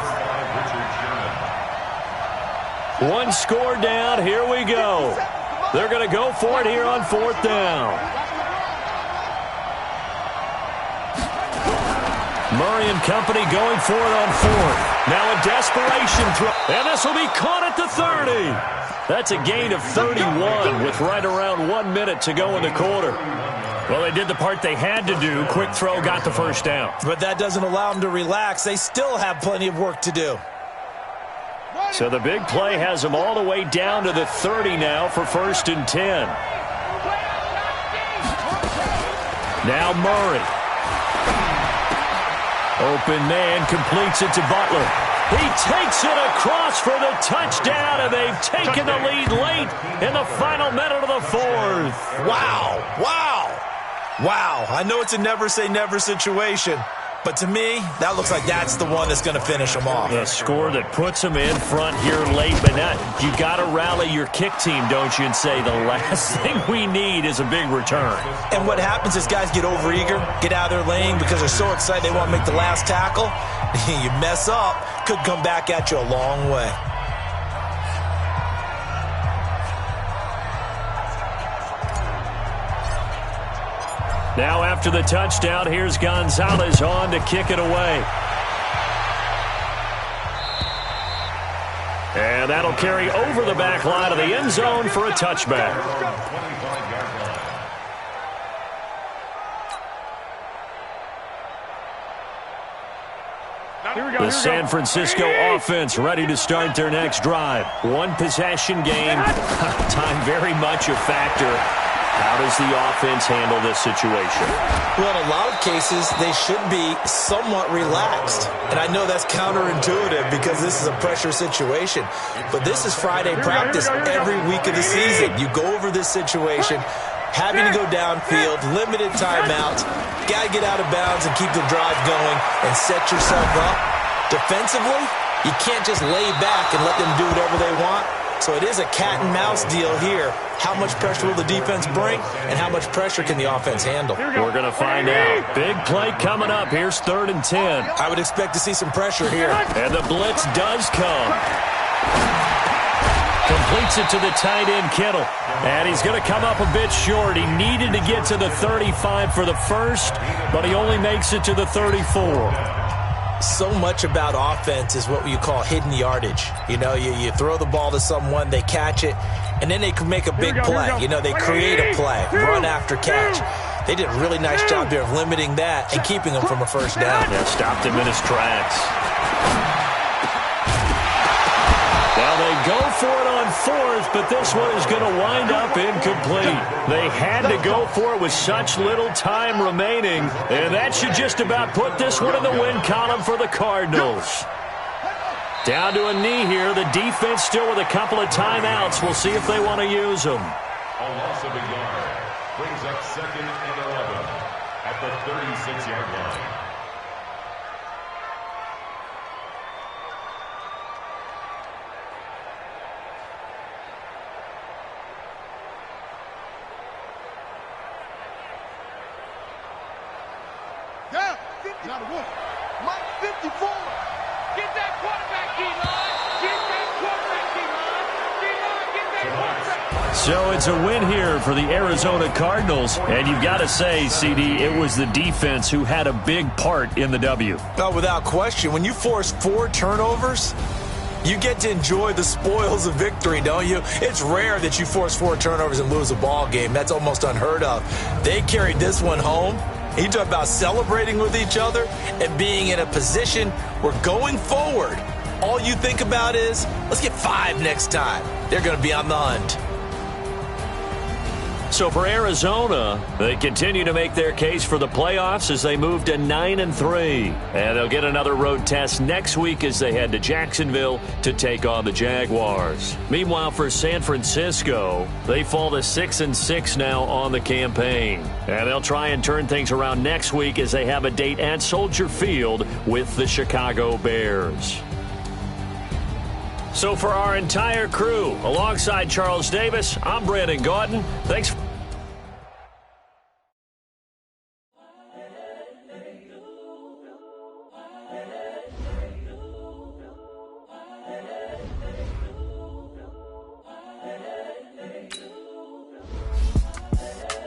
1 score down. Here we go. They're going to go for it here on 4th down. Murray and company going for it on 4th. Now a desperation throw, and this will be caught at the 30. That's a gain of 31 with right around 1 minute to go in the quarter. Well, they did the part they had to do. Quick throw got the first down. But that doesn't allow them to relax. They still have plenty of work to do. So the big play has them all the way down to the 30 now for 1st and 10. Now Murray. Open man completes it to Butler. He takes it across for the touchdown, and they've taken the lead late in the final minute of the 4th. Wow, wow, wow. I know it's a never-say-never situation, but to me, that looks like that's the one that's going to finish them off. The score that puts them in front here late, but not, you got to rally your kick team, don't you, and say the last thing we need is a big return. And what happens is guys get overeager, get out of their lane because they're so excited they want to make the last tackle. You mess up, could come back at you a long way. Now after the touchdown, here's Gonzalez on to kick it away. And that'll carry over the back line of the end zone for a touchback. The San Francisco offense ready to start their next drive. 1 possession game. Time very much a factor. How does the offense handle this situation? Well, in a lot of cases, they should be somewhat relaxed. And I know that's counterintuitive because this is a pressure situation. But this is Friday practice every week of the season. You go over this situation, having to go downfield, limited timeouts, got to get out of bounds and keep the drive going and set yourself up. Defensively, you can't just lay back and let them do whatever they want. So it is a cat-and-mouse deal here. How much pressure will the defense bring, and how much pressure can the offense handle? We're going to find out. Big play coming up. Here's 3rd and 10. I would expect to see some pressure here. And the blitz does come. Completes it to the tight end, Kittle. And he's going to come up a bit short. He needed to get to the 35 for the first, but he only makes it to the 34. So much about offense is what you call hidden yardage. You know, you throw the ball to someone, they catch it, and then they can make a big play. You know, they create a play, run after catch. They did a really nice job there of limiting that and keeping him from a first down. Yeah, stopped him in his tracks. Well, they go for it on fourth, but this one is going to wind up incomplete. They had to go for it with such little time remaining, and that should just about put this one in the win column for the Cardinals. Down to a knee here. The defense still with a couple of timeouts. We'll see if they want to use them. A loss of a yard brings up 2nd and 11 at the 36-yard line. Yeah, 50. Not a one. Mike 54. Get that quarterback, D-line. Get that quarterback, D-line. D-line, get that quarterback. So it's a win here for the Arizona Cardinals. And you've got to say, CD, it was the defense who had a big part in the W. No, without question. When you force 4 turnovers, you get to enjoy the spoils of victory, don't you? It's rare that you force 4 turnovers and lose a ball game. That's almost unheard of. They carried this one home. You talk about celebrating with each other and being in a position where going forward, all you think about is, let's get 5 next time. They're going to be on the hunt. So for Arizona, they continue to make their case for the playoffs as they move to 9-3. And they'll get another road test next week as they head to Jacksonville to take on the Jaguars. Meanwhile, for San Francisco, they fall to 6-6 now on the campaign. And they'll try and turn things around next week as they have a date at Soldier Field with the Chicago Bears. So for our entire crew, alongside Charles Davis, I'm Brandon Gaudin. Thanks.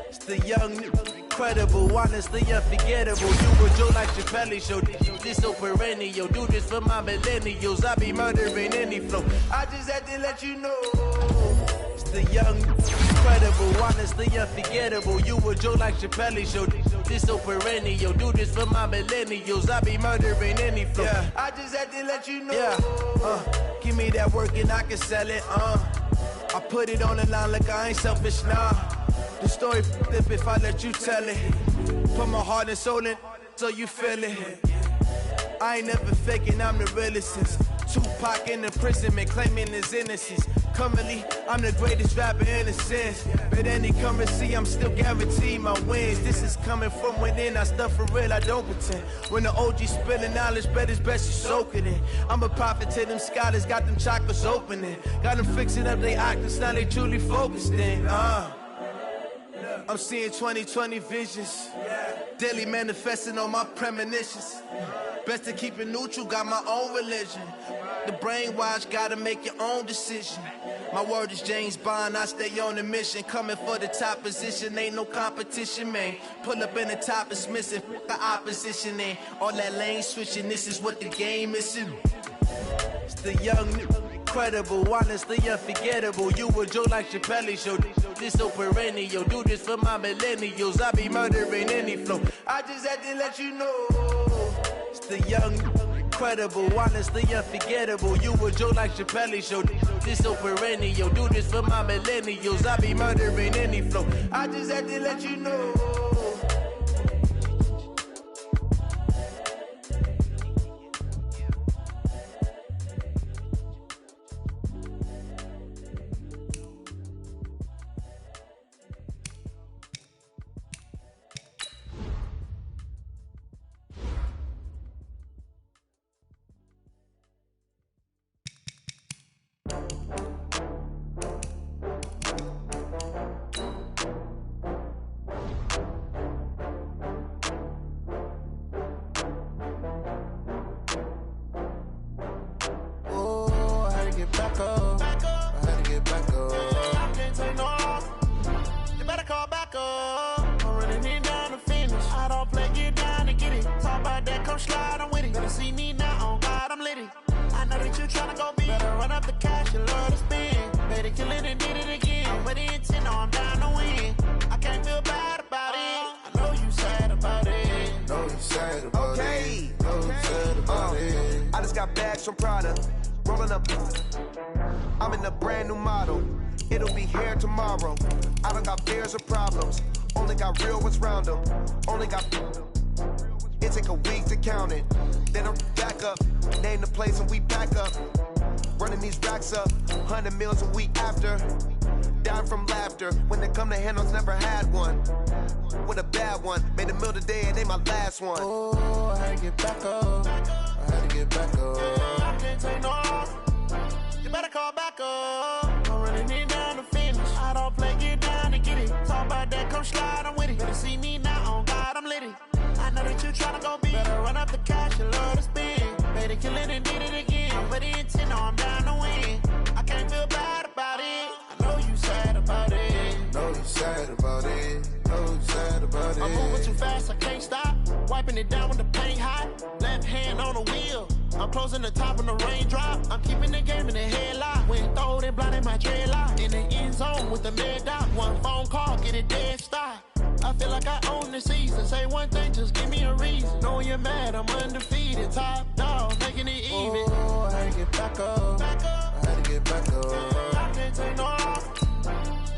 It's the young, incredible, honestly unforgettable. You were Joe like Chappelle show. This so perennial. Do this for my millennials. I be murdering any flow. I just had to let you know. It's the young, incredible, honestly unforgettable. You were Joe like Chappelle show. This so perennial. Do this for my millennials. I be murdering any flow. Yeah. I just had to let you know. Yeah. Give me that work and I can sell it. I put it on the line like I ain't selfish, nah. The story flip if I let you tell it. Put my heart and soul in so you feel it. I ain't never faking, I'm the realest since Tupac in imprisonment, claiming his innocence. Currently, I'm the greatest rapper in a sense. But any currency, I'm still guaranteed my wins. This is coming from within, I stuff for real, I don't pretend. When the OG spilling knowledge, bet it's best you soak it in. I'm a prophet to them scholars, got them chakras opening. Got them fixing up they octaves, now they truly focused in. I'm seeing 2020 visions. Daily manifesting on my premonitions. Best to keep it neutral, got my own religion. The brainwash, gotta make your own decision. My word is James Bond, I stay on a mission. Coming for the top position, ain't no competition, man. Pull up in the top, it's missing, the opposition, ain't all that lane switching, this is what the game is. It's the young, incredible, honestly unforgettable. You were Joe like Chappelle show. This so perennial. Do this for my millennials. I be murdering any flow. I just had to let you know. It's the young, incredible, honestly unforgettable. You were Joe like Chappelle show. This so perennial. Do this for my millennials. I be murdering any flow. I just had to let you know. I just got bags from Prada. rolling up. I'm in a brand new model. It'll be here tomorrow. I don't got fears or problems. Only got real what's round them. Only got. It take a week to count it. Then I'm back up. Name the place and we pack up. Running these racks up. 100 meals a week after. Dying from laughter. When they come to handles, never had one. With a bad one. Made a meal today and they my last one. Oh, I had to get back up. I had to get back up. I can't take no off. You better call back up. I'm running it down to finish. I don't play, get down to get it. Talk about that, come slide, I'm with it. Better see me now, on God, I'm litty. I know that you tryna go big. Better run up the cash, you love to spend. Better kill it and did it again. But the intent, no, I'm down to win. I can't feel bad about it. I know you sad about it. Know you sad about it. Know you sad about it. I'm moving too fast, I can't stop. Wiping it down with the paint hot. Left hand on the wheel. I'm closing the top on the raindrop. I'm keeping the game in the headlock. When throwed and blinded my dreadlock. In the end zone with the mad dot. One phone call, get it dead stop. I feel like I own the season. Say one thing, just give me a reason. Knowing you're mad, I'm undefeated. Top dog, making it even. Oh, I had to get back up. I had to get back up. I can't take no off.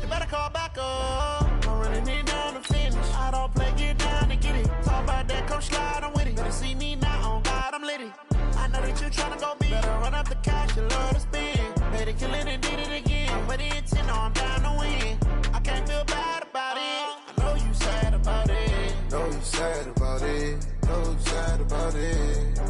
You better call back up. I'm running it down to finish. I don't play, get down to get it. Talk about that, come slide, I'm with it. Better see me now, on God, I'm litty. I know that you tryna go big. Better run up the cash, you love to spend. Better kill it and did it again. But the intent, no, I'm down to win. I can't feel bad about it. I know you sad about it. Know you sad about it. Know you sad about it.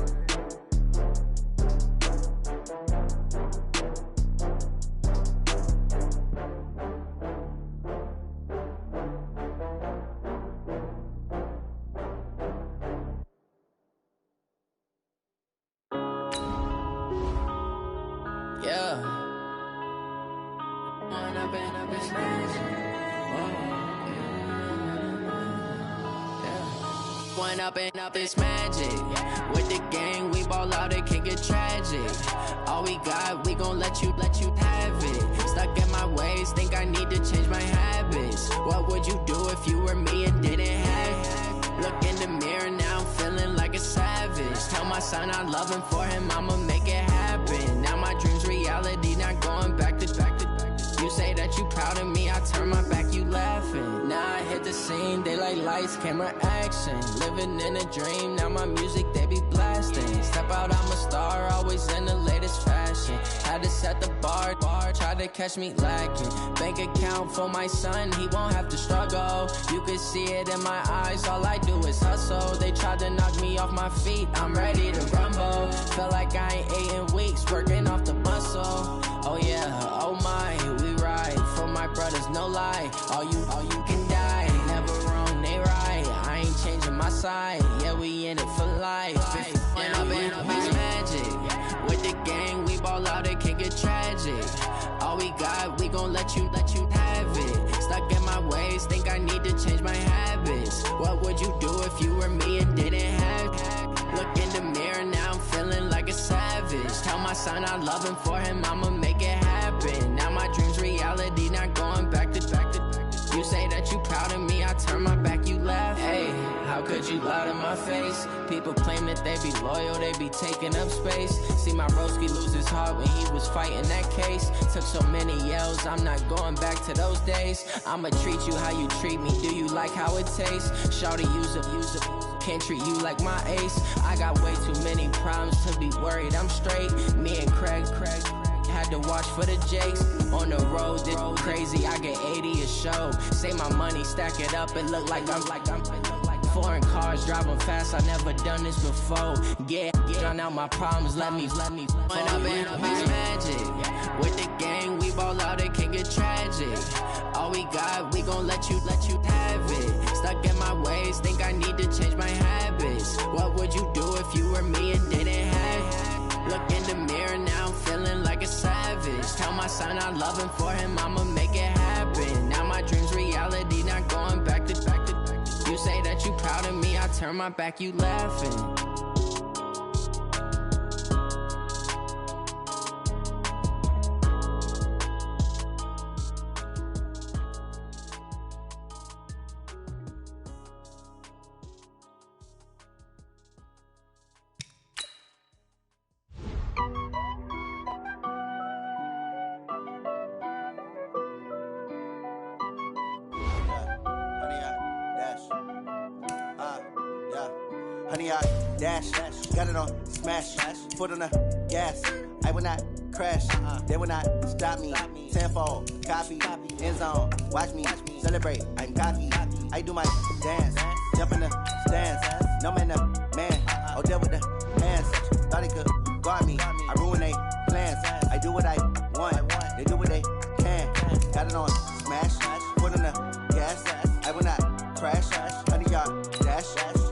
Up it's magic. With the gang, we ball out, it can get tragic. All we got, we gon' let you have it. Stuck in my ways, think I need to change my habits. What would you do if you were me and didn't have it? Look in the mirror, now I'm feeling like a savage. Tell my son I love him, for him I'ma make it happen. Now my dream's reality, not going back to. You say that you proud of me, I turn my back, you laughing. Now I hit the scene, they like lights, camera, action. Living in a dream, now my music, they be blasting. Step out, I'm a star, always in the latest fashion. Had to set the bar, try to catch me lacking. Bank account for my son, he won't have to struggle. You can see it in my eyes, all I do is hustle. They tried to knock me off my feet, I'm ready to rumble. Felt like I ain't ate in weeks, working off the muscle. Oh yeah, oh my, we ride for my brothers, no lie. All you can die, never wrong, they right. I ain't changing my side, yeah, we in it for life. When up it's magic. With the gang, we ball out, it can get tragic. All we got, we gon' let you have it. Stuck in my ways, think I need to change my habits. What would you do if you were me and didn't have it? Look in the mirror, now I'm feeling like a savage. Tell my son I love him, for him I'ma make it happen. Now my dream's reality, not going back to. You say that you proud of me, I turn my back, you laugh. Hey, how could you lie to my face? People claim that they be loyal, they be taking up space. See my broski lose his heart when he was fighting that case. Took so many yells, I'm not going back to those days. I'ma treat you how you treat me, do you like how it tastes? Shawty, use it. Can't treat you like my ace. I got way too many problems to be worried, I'm straight. Me and Craig had to watch for the Jakes. On the road, this crazy, I get 80 a show. Save my money, stack it up, it look like I'm foreign cars, driving fast, I never done this before. Yeah, drown out my problems, let me When up it's magic. With the gang, we ball out, it can get tragic. All we got, we gon' let you have it. Stuck in my ways, think I need to change my habits. What would you do if you were me and didn't have it? Look in the mirror, now I'm feeling like a savage. Tell my son I love him, for him I'ma make it happen. Now my dream's reality, not going back to. You say that you proud of me, I turn my back, you laughing. honey, I dash. Got it on smash, foot on the gas. I will not crash, they will not stop me. Tenfold, copy, end zone, watch me celebrate. I'm cocky, I do my dance, jump in the stands. No man, the man, oh, deal with the hands. Thought he could guard me, I ruin they plans. I do what I want, they do what they can. Got it on smash, foot on the gas. I will not crash, honey, yard dash,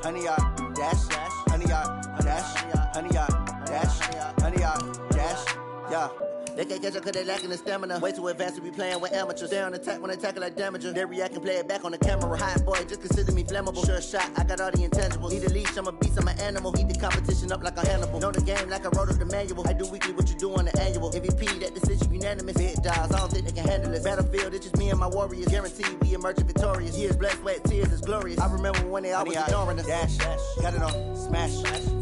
honey, yard dash, honey, yard dash, honey, yard dash, honey, yard dash. Yeah. They can't catch up cause they lacking the stamina. Way too advanced to be playing with amateurs. Stay on attack when they tackle like damager. They react and play it back on the camera. Hot boy, just consider me flammable. Sure shot, I got all the intangibles. Need a leash, I'm a beast, I'm an animal. Heat the competition up like a Hannibal. Know the game like I wrote up the manual. I do weekly what you do on the annual. MVP, that decision unanimous. Big dials, I don't think they can handle it. Battlefield, it's just me and my warriors. Guaranteed we emerging victorious. Years, blood, sweat, tears, it's glorious. I remember when they always ignoring us. Dash, got it on smash,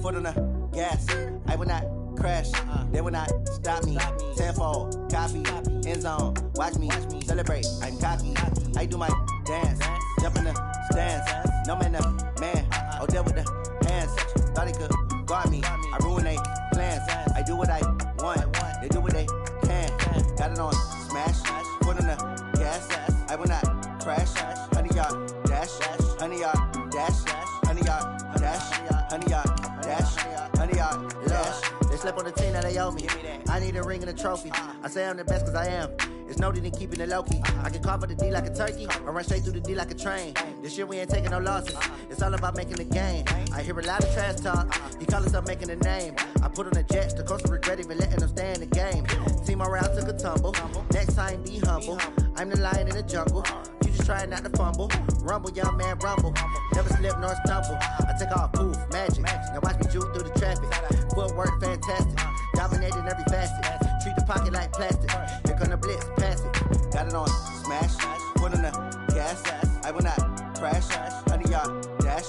foot on the gas. I will not crash, they will not stop me. Tenfold, copy, end zone, watch me celebrate. I'm cocky, I do my dance, jump in the stands. No man, the man, oh, deal with the hands. Thought he could guard me, I ruin they plans. I do what I want, they do what they can. Got it on smash, foot on the gas. I will not crash, honey, yard dash, honey, yard dash, honey, yard dash, honey, yard dash, honey, yard dash. They slept on the team, now they owe me. I need a ring and a trophy. I say I'm the best cause I am. It's no need in keeping it low-key. I can carve up the D like a turkey, or run straight through the D like a train. This year we ain't taking no losses. It's all about making the game. I hear a lot of trash talk. He call us up making a name. I put on the jets, the coach regret even letting them stay in the game. Team around took a tumble. Next time be humble. I'm the lion in the jungle. You just trying not to fumble. Rumble, young man, rumble. Never slip nor stumble. I take off, poof, magic. Now watch me juke through the traffic. Footwork fantastic. Dominating every facet. Treat the pocket like plastic. Here come the blitz, pass it. Got it on smash, foot on the gas. I will not crash. Honey, yard dash,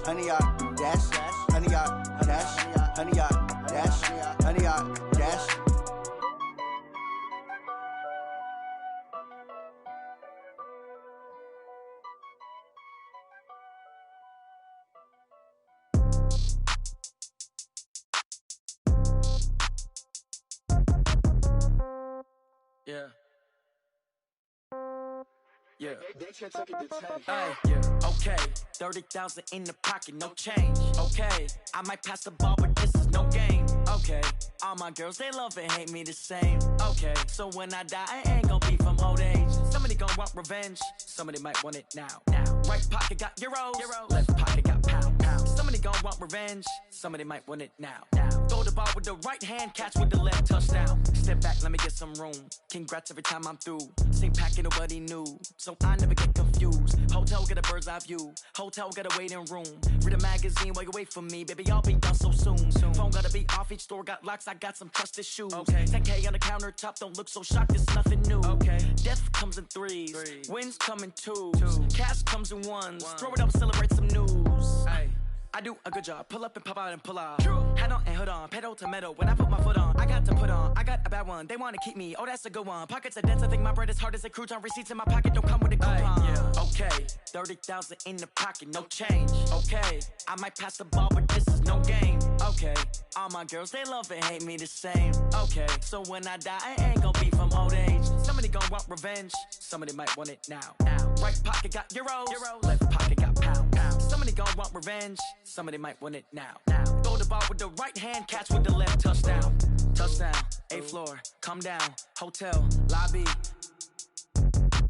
honey, yard dash, honey, yard dash, honey, yard dash, honey, yard dash. Yeah. Yeah. Hey, yeah. Okay. 30,000 in the pocket, no change. Okay. I might pass the ball, but this is no game. Okay. All my girls, they love and hate me the same. Okay. So when I die, I ain't gonna be from old age. Somebody gonna want revenge. Somebody might want it now. Right pocket got euros. Left pocket got pound. Somebody gonna want revenge. Somebody might want it now. Throw the ball with the right hand, catch with the left, touchdown. Step back, let me get some room. Congrats every time I'm through. Same packet, nobody knew, so I never get confused. Hotel get a bird's eye view. Hotel get a waiting room. Read a magazine while you wait for me, baby. I'll be done so soon. Phone gotta be off. Each store got locks. I got some trusted shoes. Okay. 10K on the countertop. Don't look so shocked. It's nothing new. Okay. Death comes in threes. Wins come in twos. Cash comes in ones. Throw it up, celebrate some news. Hey. I do a good job, pull up and pop out and pull off. Hat on and hood on, pedal to metal. When I put my foot on, I got to put on. I got a bad one, they wanna keep me. Oh, that's a good one. Pockets are dense, I think my bread is hard as a crouton. Receipts in my pocket don't come with a coupon. Yeah. Okay, 30,000 in the pocket, no change. Okay, I might pass the ball, but this is no game. Okay, all my girls, they love and hate me the same. Okay, so when I die, I ain't gonna be from old age. Somebody gonna want revenge, somebody might want it now. Right pocket got euros, left pocket got pound. Somebody gonna want revenge, somebody might want it now. Throw the ball with the right hand, catch with the left, touchdown. Touchdown, 8th floor, come down, hotel, lobby.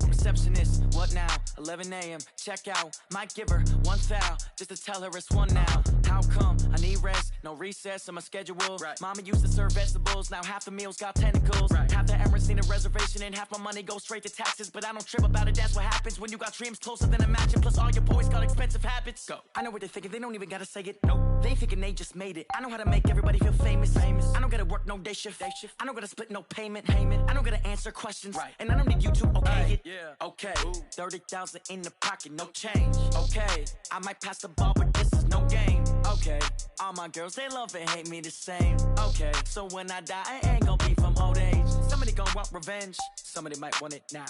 Receptionist, what now? 11 a.m., check out. Might give her one foul, just to tell her it's one now. How come? I need rest, no recess in my schedule. Mama used to serve vegetables, now half the meals got tentacles. Half the Emirates need a reservation and half my money goes straight to taxes. But I don't trip about it, that's what happens when you got dreams closer than a mansion. Plus all your boys got expensive habits. Go. I know what they're thinking, they don't even gotta say it. Nope. They ain't thinking they just made it. I know how to make everybody feel famous. I don't gotta work no day shift. I don't gotta split no payment. I don't gotta answer questions. And I don't need you to okay it. Okay, 30,000 in the pocket, no change. Okay, I might pass the ball, but this is no game. Okay, all my girls, they love and hate me the same. Okay, so when I die, I ain't gonna be from old age. Somebody gonna want revenge, somebody might want it now.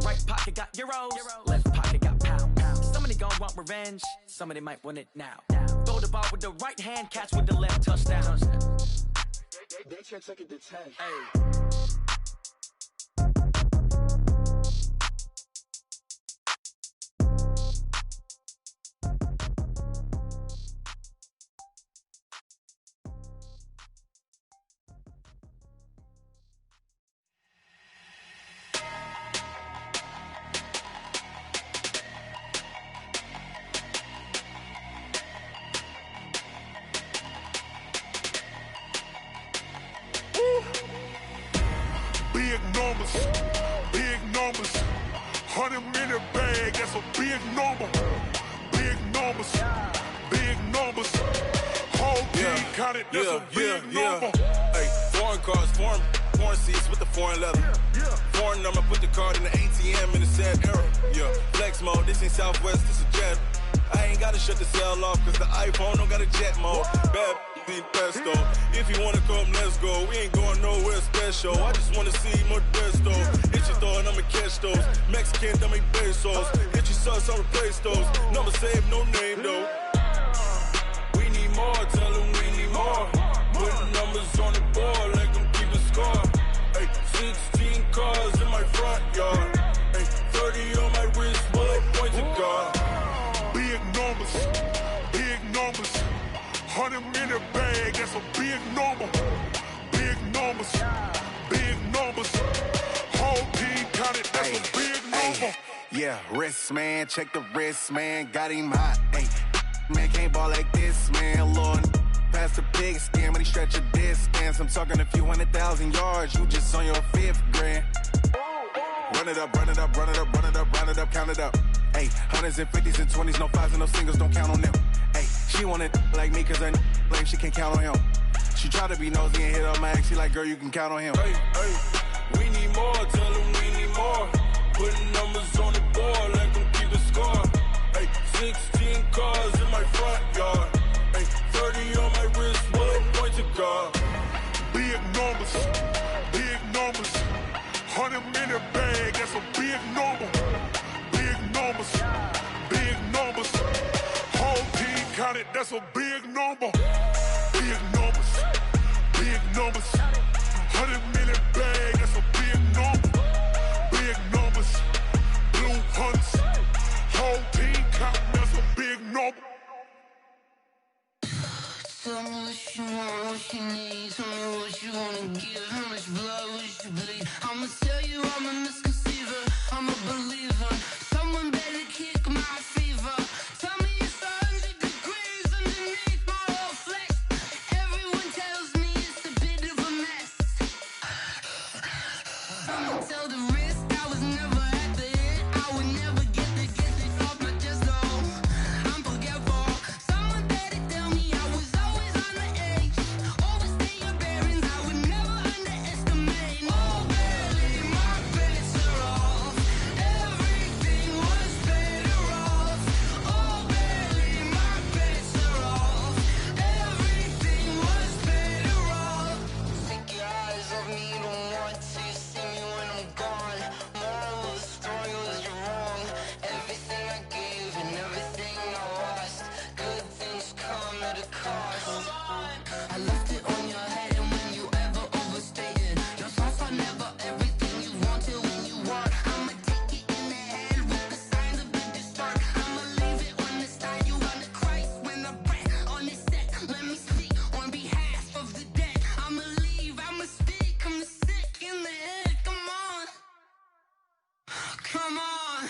Right pocket got euros, left pocket got pound. Somebody gonna want revenge, somebody might want it now. Throw the ball with the right hand, catch with the left, touchdown. They took it to 10. Hey. Big numbers, 100-minute bag, that's a big number. Big numbers, big numbers. Whole team counted, that's a big number. Hey, foreign cars, foreign seats with the foreign leather. Foreign number, put the card in the ATM in the sad era. Yeah, flex mode, this ain't Southwest, this a jet. I ain't gotta shut the cell off, cause the iPhone don't got a jet mode. Bad ain't pesto. If you wanna come, let's go. We ain't going nowhere special. I just wanna see Modesto. Hit your thought, I'ma catch those. Mexican, dame pesos. Hit your sus, I'll replace those. Number saved, no name though. We need more, tell them we need more. Putting numbers on the board, like them keep a score. Hey, 16 cars in my front yard. Hey, 30 on my wrist, bullet point to God. Big numbers, big numbers. 100-minute bag, that's a big number. Big numbers, big numbers. Whole team counted, that's a big number. Yeah, wrist man, check the wrist man, got him hot. Ay, man can't ball like this, man. Lord, past the pig skin, but he stretch a distance. I'm talking a few 100,000 yards, you just on your 5th grand. Run it up, run it up, run it up, run it up, run it up, count it up. Ay, 100s and 50s and 20s, no 5s and no singles, don't count on them. Ay, she want it like me, cause her lame, she can't count on him. She try to be nosy and hit up my ex, she like, girl, you can count on him. Hey, hey, we need more, tell them we need more. Putting numbers on the board, like them keep a score. Hey, 16 cars in my front yard. Hey, 30 on my wrist, bullet point to God. Big numbers, big numbers. 100-minute bag, that's a big number. Big numbers, big numbers. Whole team counted, that's a big number. Big numbers, big numbers. 100-minute bag, that's a big number. Big numbers, blue hunts. Whole team counting, that's a big number. Tell me what you want, what you need. Tell me what you wanna give. How much blood would you bleed? I'ma tell you I'm a misconceiver. I'm a believer. Someone better kick my fever. Tell me it's 100 degrees underneath my whole flesh. Everyone tells me it's a bit of a mess. I'ma tell the risk I was never at the end. I would never get it off my chest though. I'm forgetful. Someone better tell me I was always on the edge. Overstay your bearings, I would never underestimate. Oh, barely, my bets are off. Everything was better off. Oh, barely, my bets are off. Everything was better off. Take your eyes off me, don't want to see me when I'm gone. Moral of the story was you're wrong. Everything I gave and everything I lost. Good things come at a cost. I left it on your head, and when you ever overstated, your thoughts are never everything you wanted when you want. I'ma take it in the head with the signs of the distort. I'ma leave it on the side. You on the Christ when I breath on this set. Let me speak on behalf of the dead. I'ma leave, I'ma speak. I'm sick in the head. Come on, come on.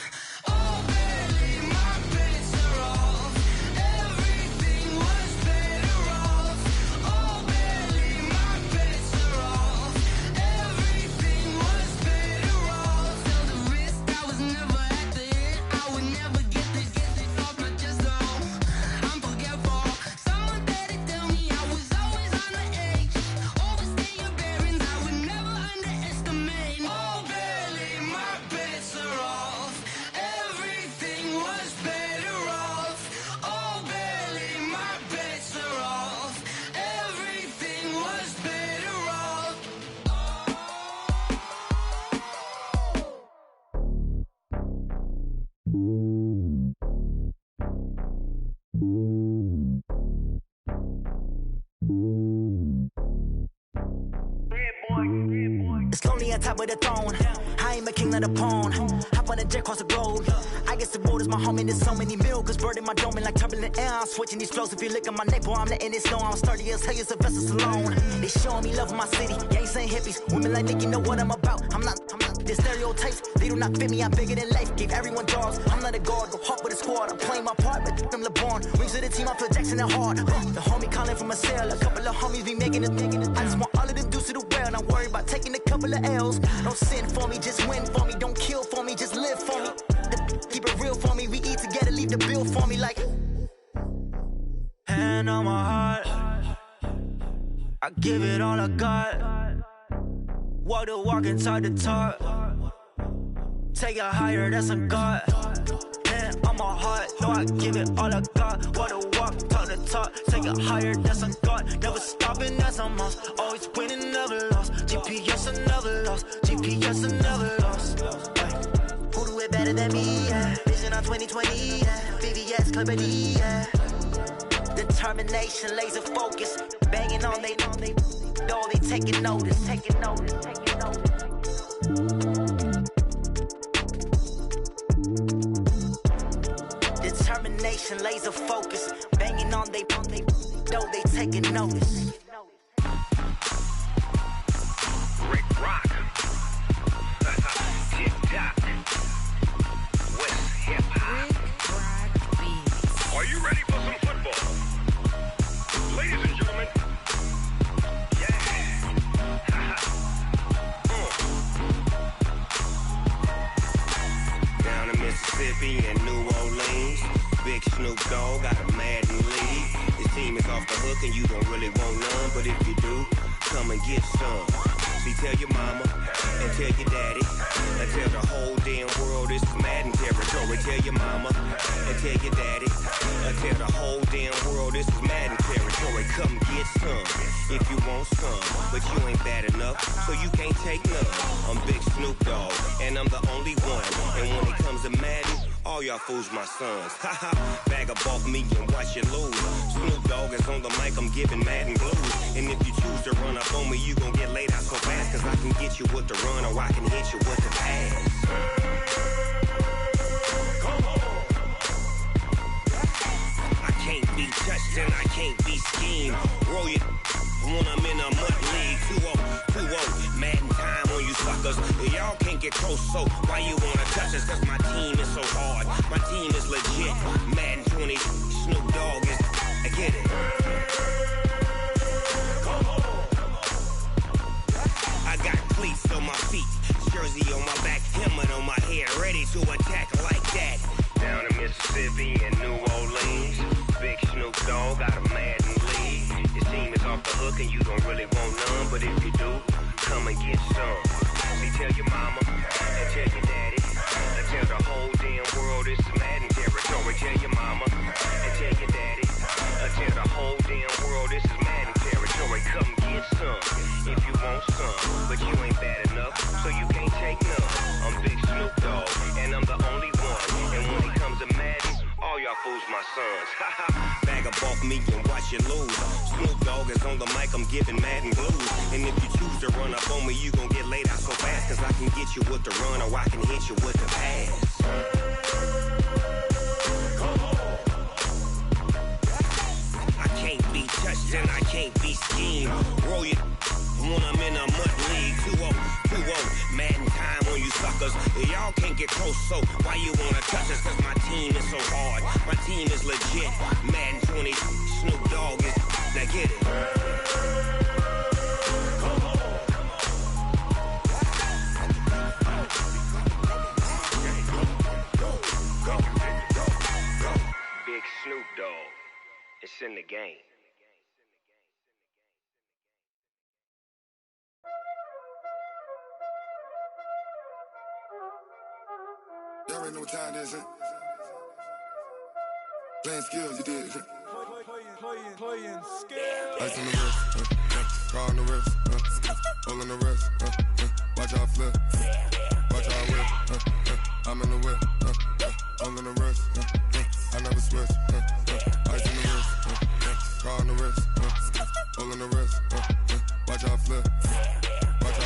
Oh, barely, my bets are off. Everything was better off. Oh, barely, my bets are off. Everything was better off. Tell the risk I was never at the end. I would never get it off my chest though. I'm forgetful. Someone better tell me I was always on the edge. Overstay your bearings, I would never underestimate. Oh, barely, my bets are off. Everything was better off. Oh, barely, my bets are off. Everything was better off. It's lonely on top of the throne. I ain't a king of the pawn. Hop on a jet across the globe. I guess the road is my home and there's so many miracles burning my dome and like turbulent air. I'm switching these flows. If you look at my neck, boy, I'm letting it snow. I'm sturdy as hell, it's a vessel alone. They showing me love in my city. Gang saying hippies. Women like Nick, you know what I'm about. I'm not the stereotypes. They do not fit me. I'm bigger than life. Gave everyone jaws. I'm not a guard. Go hard with a squad. I'm playing my part, but I'm LeBron. Wings of the team, I feel Jackson and hard. The homie calling from a cell. A couple of homies be making it. I just want all of them dudes to the well. Not worry about taking a couple of L's. Don't sin for me, just win for me. Don't kill for me, just live for me. Keep it real for me. We eat together, leave the bill for me like. Hand on my heart, I give it all I got. Walk the walk and talk the talk. Take it higher, that's a God. Hand on my heart, no, I give it all I got. Walk the walk, talk the talk. Take it higher, that's a God. Never stopping, that's a must. Always winning, never lost. GPS, I never lost. GPS, I never lost. Who do it better than me? Yeah. Vision on 2020. Yeah. VVS, Clarity. Yeah. Determination, laser focus. Banging on they door, they taking notice. Taking notice. Taking notice. Determination, laser focus. Banging on they door, they taking notice. Rick Rock. Tick-tock. West hip-hop. Are you ready for some football? Ladies and gentlemen. Yeah. Down in Mississippi and New Orleans, Big Snoop Dogg got a Madden league. His team is off the hook and you don't really want none, but if you do, come and get some. See, tell your mama and tell your daddy and tell the whole damn world this is Madden territory. Tell your mama and tell your daddy and tell the whole damn world this is Madden territory. Come get some if you want some, but you ain't bad enough, so you can't take none. I'm Big Snoop Dogg and I'm the only one. And when it comes to Madden, all y'all fools my sons. Haha, bag a bulk me and watch you lose. Snoop Dogg is on the mic, I'm giving Madden blues. And if you choose to run up on me, you gon' get laid out so fast. Cause I can get you with the run or I can hit you with the pass. Come on. I can't be touched and I can't be schemed. Roll it when I'm in a mud league. 2-0, Madden time on you suckers. Y'all can't get close, so why you wanna touch us? Cause my team is so hard, my team is legit. Madden 20, Snoop Dogg is, I get it. Come on. I got cleats on my feet, jersey on my back, helmet on my head, ready to attack like that. Down in Mississippi and New Orleans, Big Snoop Dogg got a Madden league. His team is off the hook and you don't really want none, but if you do, come and get some. See, tell your mama and tell your daddy and tell the whole damn world this is Madden territory. Tell your mama and tell your daddy and tell the whole damn world this is Madden territory. Come get some if you want some, but you ain't bad enough, so you can't take none. I'm Big Snoop Dogg and I'm the only one. And when it comes to Madden, all y'all fools my sons. Bag a bulk me and watch you lose. Snoop Dogg is on the mic, I'm giving Madden blues. And if you choose to run up on me, you gon' get laid out so fast. Cause I can get you with the run or I can hit you with the pass. Come on. I can't be touched and I can't be schemed. Roll it when I'm in a mud league. 2-0, Madden time on you suckers. Y'all can't get close, so why you wanna touch us? Cause my team is so hard, my team is legit. Madden 20, Snoop Dogg is, now get it. Come on. Go. Big Snoop Dogg, it's in the game. Y'all already know what time it is, huh? Playing skills, you did, huh? Playing skills. Ice on the wrist, car on the wrist, hole on the wrist, watch out flip, watch out whip, I'm in the whip, hole on the wrist, I never switch, ice on the wrist, car on the wrist, hole on the wrist, watch out flip, watch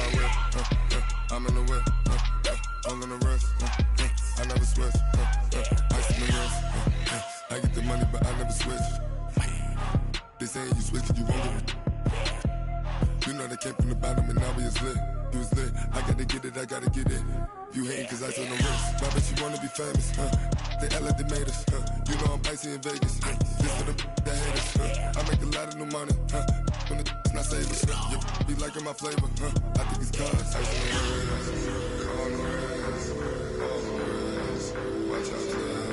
lit, you was lit. I gotta get it, I gotta get it. You hating cause I took no risks. I bet you wanna be famous, They act like they made us, You know I'm icy in Vegas, This for the that hate us, I make a lot of new money, When the not save us, You be liking my flavor, I think it's cause ice on the wrist, on the wrist, on the wrist. Watch out,